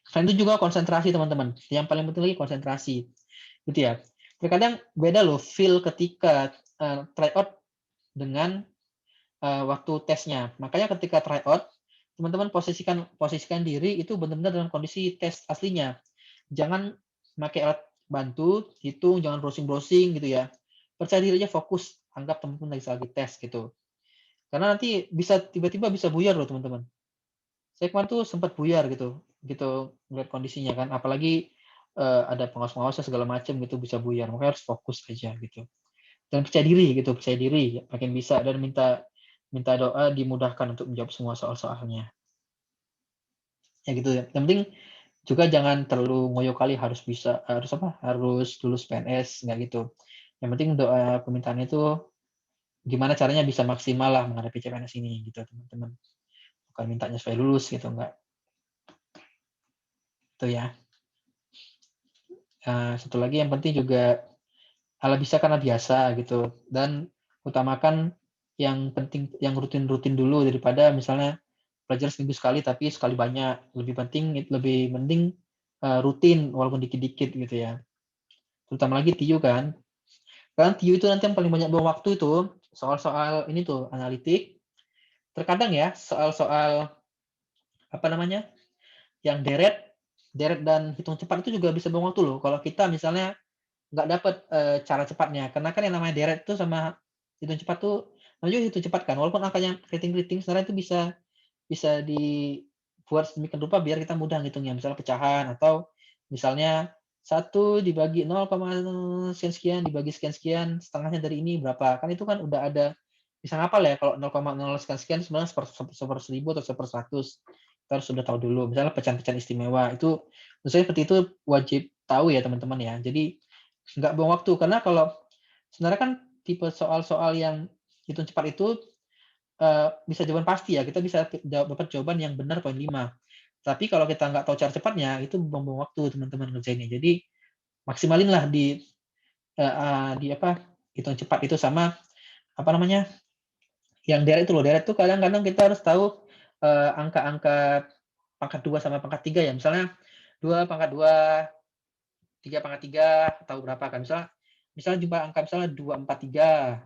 Selain itu juga konsentrasi teman-teman. Yang paling penting lagi konsentrasi, gitu ya. Terkadang beda loh feel ketika tryout dengan waktu tesnya. Makanya ketika tryout, teman-teman posisikan diri itu benar-benar dalam kondisi tes aslinya. Jangan pakai alat bantu, hitung, jangan browsing-browsing gitu ya. Percaya diri aja, fokus, anggap teman-teman lagi tes gitu. Karena nanti bisa tiba-tiba bisa buyar loh teman-teman. Saya kemarin tuh sempat buyar gitu ngeliat kondisinya kan, apalagi ada pengawas-pengawasnya segala macam gitu, bisa buyar. Makanya harus fokus aja gitu. Dan percaya diri, makin bisa, dan minta doa dimudahkan untuk menjawab semua soal-soalnya. Ya gitu ya. Yang penting juga jangan terlalu ngoyo kali harus lulus PNS, nggak gitu. Yang penting doa permintaannya itu gimana caranya bisa maksimal lah menghadapi CPNS ini gitu teman-teman. Bukan mintanya supaya lulus gitu, enggak. Itu ya. Satu lagi yang penting juga ala bisa karena biasa gitu, dan utamakan yang penting, yang rutin-rutin dulu daripada misalnya belajar seminggu sekali tapi sekali banyak. Lebih mending rutin walaupun dikit-dikit gitu ya. Terutama lagi TIU kan. Karena TIU itu nanti yang paling banyak buang waktu itu soal-soal ini tuh analitik. Terkadang ya soal-soal apa namanya? Yang deret dan hitung cepat itu juga bisa buang waktu loh. Kalau kita misalnya nggak dapat cara cepatnya, karena kan yang namanya deret itu sama hitung cepat tuh, namanya hitung cepat kan, walaupun angkanya keriting-keriting, sebenarnya itu bisa dibuat sedemikian rupa biar kita mudah ngitungnya, misalnya pecahan, atau misalnya 1 dibagi 0, sekian dibagi sekian, setengahnya dari ini berapa, kan itu kan udah ada, bisa ngapal ya kalau 0,0 sekian sebenarnya seper 1000 atau seper 100, kita harus sudah tahu dulu, misalnya pecahan-pecahan istimewa, itu menurut saya seperti itu wajib tahu ya teman-teman ya. Jadi nggak buang waktu, karena kalau sebenarnya kan tipe soal-soal yang hitung cepat itu bisa jawaban pasti ya, kita bisa dapat jawaban yang benar poin 5. Tapi kalau kita nggak tahu cara cepatnya, itu buang-buang waktu teman-teman ngerjainnya. Jadi maksimalin lah di apa, hitung cepat itu sama apa namanya, yang deret itu loh. Deret itu kadang-kadang kita harus tahu angka-angka pangkat 2 sama pangkat 3 ya. Misalnya 2 pangkat 2, 3 pangkat 3, tahu berapa kan. Misalnya jumlah angka misalnya 243,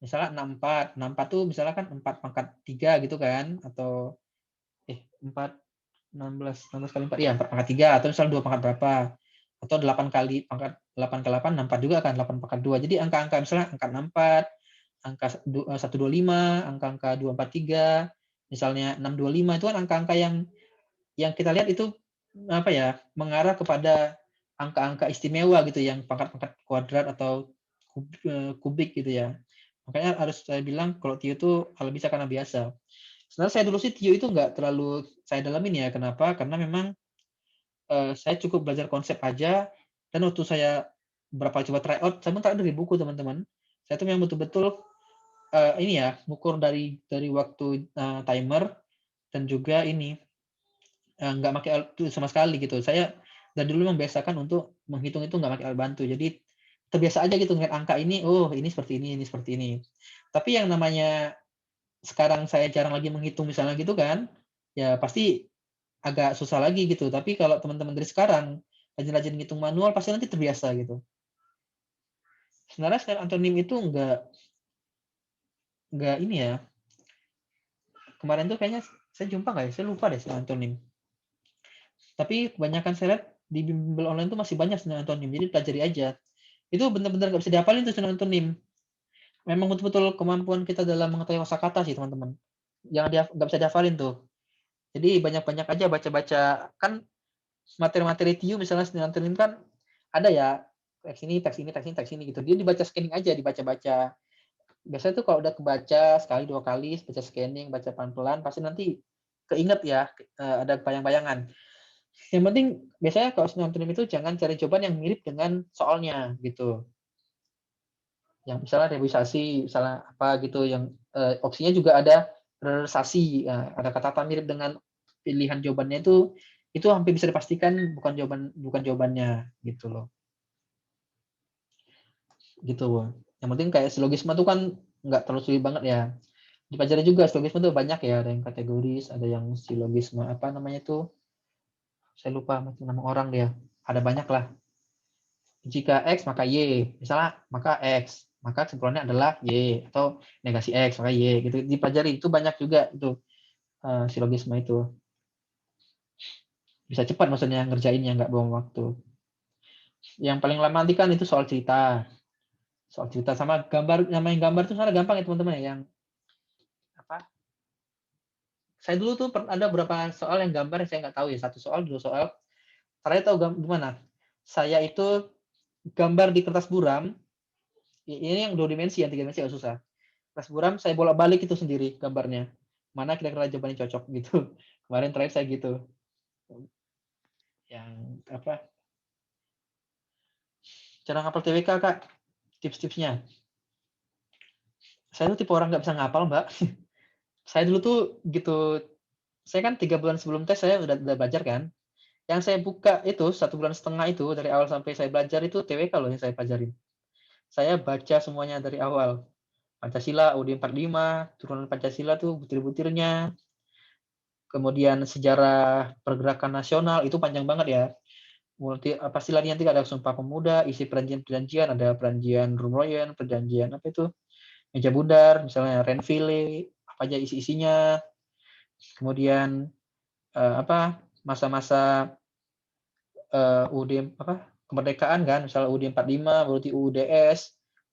misalnya 64. 64 tuh misalnya kan 4 pangkat 3 gitu kan, atau 4 16 kali 4 ya 4 pangkat 3, atau misalnya 2 pangkat berapa, atau 8 kali pangkat 8 ke 8 64 juga kan, 8 pangkat 2. Jadi angka-angka misalnya angka 64, angka 125, angka-angka 243, misalnya 625, itu kan angka-angka yang kita lihat itu apa ya, mengarah kepada angka-angka istimewa gitu, yang pangkat-pangkat kuadrat atau kubik gitu ya. Makanya harus saya bilang kalau TIU itu kalau bisa karena biasa. Sebenarnya saya dulu sih TIU itu nggak terlalu saya dalamin ya. Kenapa? Karena memang saya cukup belajar konsep aja, dan waktu saya coba tryout, saya pun tryout dari buku teman-teman. Saya tuh memang betul-betul ini ya, ngukur dari waktu timer, dan juga ini nggak pakai alat tulis sama sekali gitu. Saya dari dulu membiasakan untuk menghitung itu nggak pakai alat bantu. Jadi terbiasa aja gitu ngeliat angka ini, oh ini seperti ini seperti ini. Tapi yang namanya sekarang saya jarang lagi menghitung misalnya gitu kan, ya pasti agak susah lagi gitu. Tapi kalau teman-teman dari sekarang rajin-rajin ngitung manual, pasti nanti terbiasa gitu. Sebenarnya selain antonim itu nggak ini ya. Kemarin tuh kayaknya saya jumpa nggak ya? Saya lupa deh selain antonim. Tapi kebanyakan saya lihat di bimbel online tuh masih banyak sinonim antonim. Jadi pelajari aja. Itu benar-benar nggak bisa dihafalin tuh sinonim antonim. Memang betul-betul kemampuan kita dalam mengetahui kosakata sih teman-teman. Yang nggak bisa dihafalin tuh. Jadi banyak-banyak aja baca-baca, kan materi-materi TIU misalnya sinonim antonim kan ada ya, teks ini gitu. Dia dibaca scanning aja, dibaca-baca. Biasanya tuh kalau udah kebaca sekali 2 kali, baca scanning, baca pelan-pelan, pasti nanti keinget ya, ada bayang-bayangan. Yang penting biasanya kalau sinonim itu jangan cari jawaban yang mirip dengan soalnya gitu. Yang misalnya revisasi, misalnya apa gitu, yang opsinya juga ada realisasi, ada kata-kata mirip dengan pilihan jawabannya, itu hampir bisa dipastikan bukan jawabannya gitu loh. Gitu, Bang. Yang penting kayak silogisme tuh kan nggak terlalu sulit banget ya. Dipelajari juga silogisme tuh banyak ya, ada yang kategoris, ada yang silogisme apa namanya tuh, saya lupa nama orang dia. Ada banyak lah. Jika X maka Y, misalnya maka X, maka kesimpulannya adalah Y, atau negasi X maka Y, gitu dipelajari. Itu banyak juga itu silogisme itu. Bisa cepat maksudnya ngerjainnya, nggak buang waktu. Yang paling lama nanti kan itu soal cerita. Soal cerita sama gambar, namanya gambar itu sebenarnya gampang ya teman-teman ya. Yang apa? Saya dulu tuh ada beberapa soal yang gambar yang saya nggak tahu ya. Satu soal, dua soal. Kalian tahu gimana? Saya itu gambar di kertas buram. Ini yang 2 dimensi, yang 3 dimensi agak susah. Kertas buram saya bolak-balik itu sendiri gambarnya. Mana kira-kira jawabannya cocok gitu. Kemarin terakhir saya gitu. Yang apa? Cara ngapal TWK, Kak. Tips-tipsnya. Saya tuh tipe orang nggak bisa ngapal, Mbak. Saya dulu tuh gitu. Saya kan 3 bulan sebelum tes saya udah belajar kan. Yang saya buka itu 1,5 bulan itu dari awal sampai saya belajar itu TWK loh yang saya pelajarin. Saya baca semuanya dari awal. Pancasila, UUD 45, turunan Pancasila tuh butir-butirnya. Kemudian sejarah pergerakan nasional itu panjang banget ya. Pastilah nanti ada Sumpah Pemuda, isi perjanjian-perjanjian, ada perjanjian Rumroyen, perjanjian apa itu, Meja Bundar, misalnya Renville, apa aja isi-isinya. Kemudian apa masa-masa UUD apa kemerdekaan kan, misalnya UUD 45, berarti UUDS,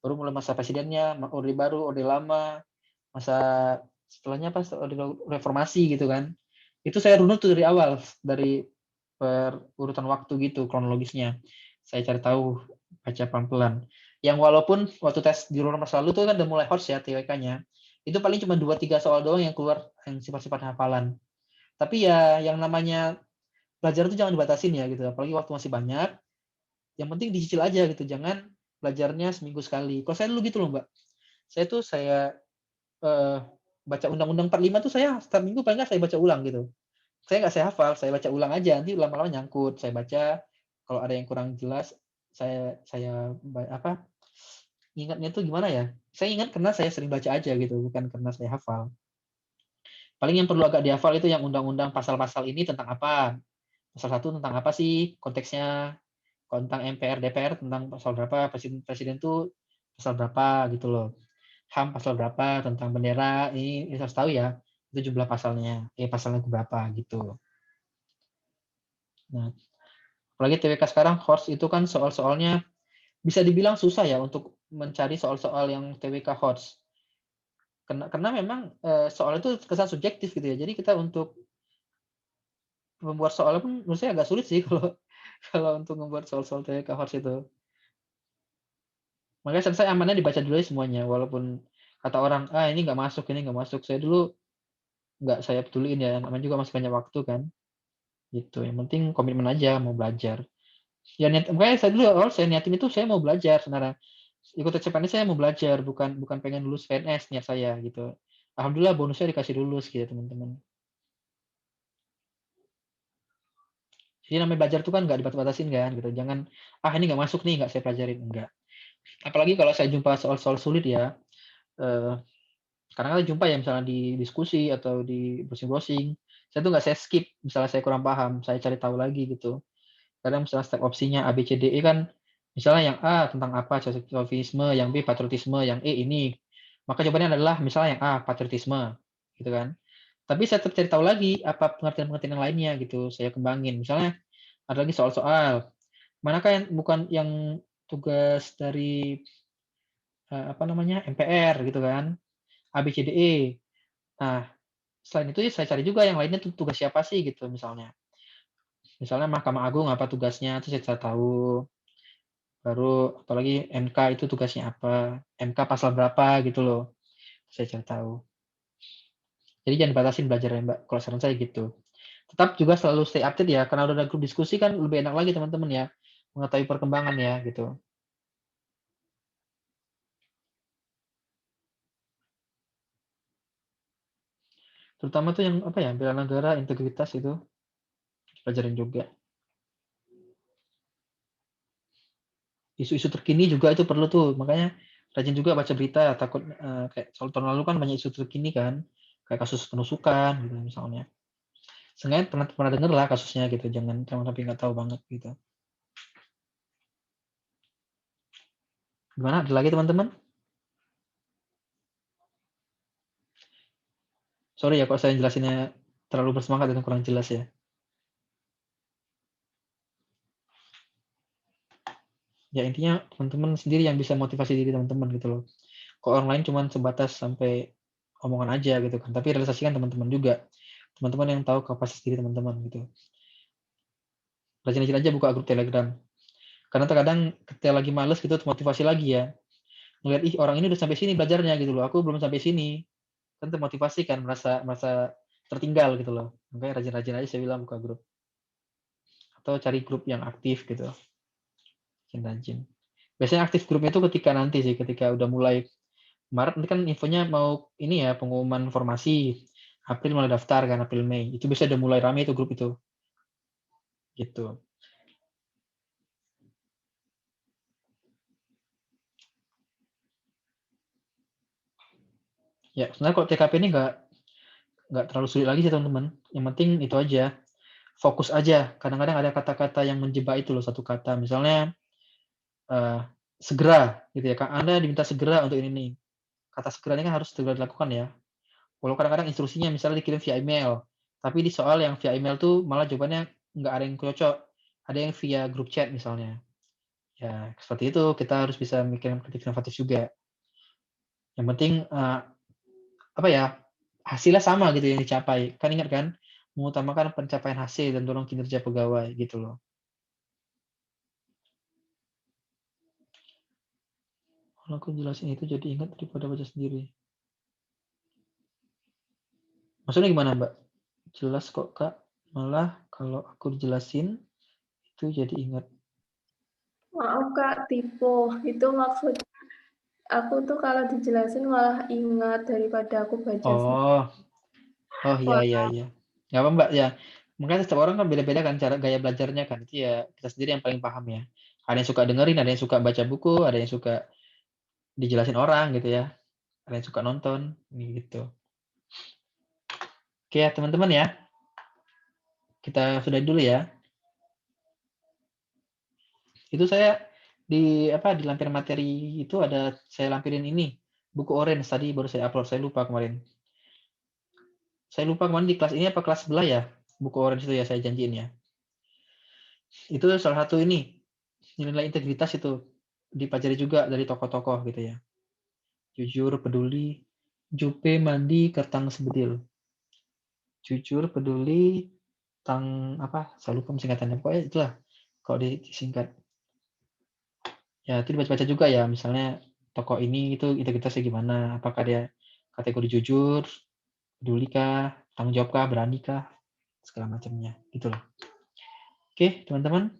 baru mulai masa presidennya, Orde Baru, Orde Lama, masa setelahnya apa, reformasi gitu kan. Itu saya runut tuh dari awal, dari urutan waktu gitu, kronologisnya. Saya cari tahu, baca pelan-pelan. Yang walaupun waktu tes di rumah masa lalu tuh kan udah mulai hots ya TWK-nya. Itu paling cuma 2-3 soal doang yang keluar yang sifat-sifat hafalan. Tapi ya yang namanya belajar itu jangan dibatasin ya gitu. Apalagi waktu masih banyak. Yang penting dicicil aja gitu. Jangan belajarnya seminggu sekali. Kalau saya dulu gitu loh, Mbak. Saya baca Undang-Undang 45 tuh saya setiap minggu paling nggak saya baca ulang gitu. Saya nggak saya hafal, saya baca ulang aja. Nanti lama-lama nyangkut. Saya baca, kalau ada yang kurang jelas, saya apa? Ingatnya tuh gimana ya? Saya ingat karena saya sering baca aja gitu, bukan karena saya hafal. Paling yang perlu agak dihafal itu yang undang-undang pasal-pasal ini tentang apa? Pasal 1 tentang apa sih konteksnya? Tentang MPR, DPR tentang pasal berapa? Presiden tuh pasal berapa gitu loh. HAM pasal berapa, tentang bendera, ini harus tahu ya. Itu jumlah pasalnya, pasalnya berapa gitu. Nah, apalagi TWK sekarang HORS itu kan soal-soalnya bisa dibilang susah ya untuk mencari soal-soal yang TWK HORS. Karena memang soal itu kesan subjektif gitu ya. Jadi kita untuk membuat soalnya pun menurut saya agak sulit sih kalau kalau untuk membuat soal-soal TWK HORS itu. Makanya saya amannya dibaca dulu semuanya, walaupun kata orang, ini nggak masuk, ini nggak masuk. Saya dulu nggak saya peduliin ya, namanya juga masih banyak waktu kan. Gitu. Yang penting komitmen aja mau belajar. Ya makanya saya dulu awal saya niatin itu saya mau belajar sebenarnya. Ikut CPNS saya mau belajar, bukan pengen lulus PNS niat saya gitu. Alhamdulillah bonusnya dikasih lulus gitu teman-teman. Jadi namanya belajar tuh kan nggak dibatas-batasin kan gitu. Jangan ini nggak masuk nih nggak saya pelajarin, enggak. Apalagi kalau saya jumpa soal-soal sulit ya. Kadang kita jumpa ya misalnya di diskusi atau di browsing-browsing. Saya tuh nggak saya skip. Misalnya saya kurang paham, saya cari tahu lagi gitu. Kadang misalnya step opsinya A, B, C, D, E kan, misalnya yang A tentang apa, chauvinisme, yang B patriotisme, yang E ini. Maka jawabannya adalah misalnya yang A, patriotisme. Gitu kan. Tapi saya tetap cari tahu lagi apa pengertian-pengertian yang lainnya gitu. Saya kembangin. Misalnya ada lagi soal-soal. Manakah yang bukan yang tugas dari apa namanya MPR gitu kan. A, B, C, D, E. Nah, selain itu saya cari juga yang lainnya tugas siapa sih gitu misalnya. Misalnya Mahkamah Agung apa tugasnya, itu saya tahu. Baru apalagi MK itu tugasnya apa, MK pasal berapa gitu loh, saya cari tahu. Jadi jangan dibatasin belajarnya Mbak, kalau saran saya gitu. Tetap juga selalu stay update ya, karena udah ada grup diskusi kan lebih enak lagi teman-teman ya, mengetahui perkembangan ya gitu. Terutama tuh yang apa ya, bela negara, integritas itu pelajarin juga. Isu-isu terkini juga itu perlu tuh, makanya Rajin juga baca berita, takut kayak soal tahun lalu kan banyak isu terkini kan, kayak kasus penusukan gitu misalnya. Seenggaknya pernah denger lah kasusnya gitu, jangan sampai nggak tahu banget gitu. Gimana? Ada lagi teman-teman? Sorry ya kalau saya jelasinnya terlalu bersemangat dan kurang jelas ya. Ya intinya teman-teman sendiri yang bisa motivasi diri teman-teman gitu loh. Kalau orang lain cuma sebatas sampai omongan aja gitu kan, tapi realisasikan teman-teman juga. Teman-teman yang tahu kapasitas diri teman-teman gitu. Rajin-rajin aja buka grup Telegram. Karena terkadang ketika lagi males gitu motivasi lagi ya. Ngeliat ih orang ini udah sampai sini belajarnya gitu loh. Aku belum sampai sini. Kan termotivasi kan merasa tertinggal gitu loh. Makanya rajin-rajin aja saya bilang buka grup. Atau cari grup yang aktif gitu. Rajin-rajin. Biasanya aktif grupnya itu ketika nanti sih, ketika udah mulai Maret nanti kan infonya mau ini ya pengumuman formasi. April mulai daftar kan, April Mei. Itu bisa udah mulai rame itu grup itu. Gitu. Ya, sebenarnya kalau TKP ini nggak terlalu sulit lagi sih teman-teman. Yang penting itu aja. Fokus aja. Kadang-kadang ada kata-kata yang menjebak itu loh, satu kata. Misalnya segera gitu ya. Anda diminta segera untuk ini nih. Kata segera ini kan harus segera dilakukan ya. Walau kadang-kadang instruksinya misalnya dikirim via email. Tapi di soal yang via email tuh malah jawabannya nggak ada yang cocok. Ada yang via grup chat misalnya. Ya, seperti itu kita harus bisa mikir yang kritik inovatif juga. Yang penting apa ya? Hasilnya sama gitu yang dicapai. Kan ingat kan? Mengutamakan pencapaian hasil dan dorong kinerja pegawai gitu loh. Kalau aku jelasin itu jadi ingat daripada baca sendiri. Maksudnya gimana, Mbak? Jelas kok, Kak. Malah kalau aku jelasin itu jadi ingat. Maaf Kak, tipe. Itu maksud aku tuh kalau dijelasin malah ingat daripada aku baca sendiri. Oh iya Wah, iya iya. Nggak apa Mbak ya. Mungkin setiap orang kan beda-beda kan cara gaya belajarnya kan. Itu ya kita sendiri yang paling paham ya. Ada yang suka dengerin, ada yang suka baca buku, ada yang suka dijelasin orang gitu ya. Ada yang suka nonton gitu. Oke ya teman-teman ya. Kita sudah dulu ya. Itu saya di lampiran materi itu ada saya lampirin ini buku orange tadi baru saya upload, saya lupa kemarin. Saya lupa kemarin di kelas ini apa kelas sebelah ya. Buku orange itu ya saya janjiin ya. Itu salah satu ini nilai integritas itu dipelajari juga dari tokoh-tokoh gitu ya. Jujur, peduli, jupe, mandi, kertang sebedil. Jujur, peduli, apa? Saya lupa singkatannya. Pokoknya itulah kalau disingkat. Ya, itu dibaca-baca juga ya. Misalnya tokoh ini itu integritasnya gimana? Apakah dia kategori jujur, pedulikah, tanggung jawabkah, beranikah, segala macamnya. Gitulah. Oke, teman-teman.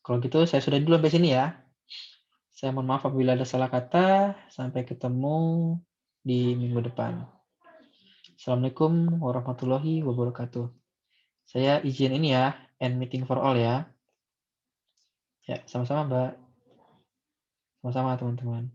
Kalau gitu saya sudah dulu sampai sini ya. Saya mohon maaf apabila ada salah kata. Sampai ketemu di minggu depan. Assalamualaikum warahmatullahi wabarakatuh. Saya izin ini ya, end meeting for all ya. Ya, sama-sama Mbak. Sama-sama teman-teman.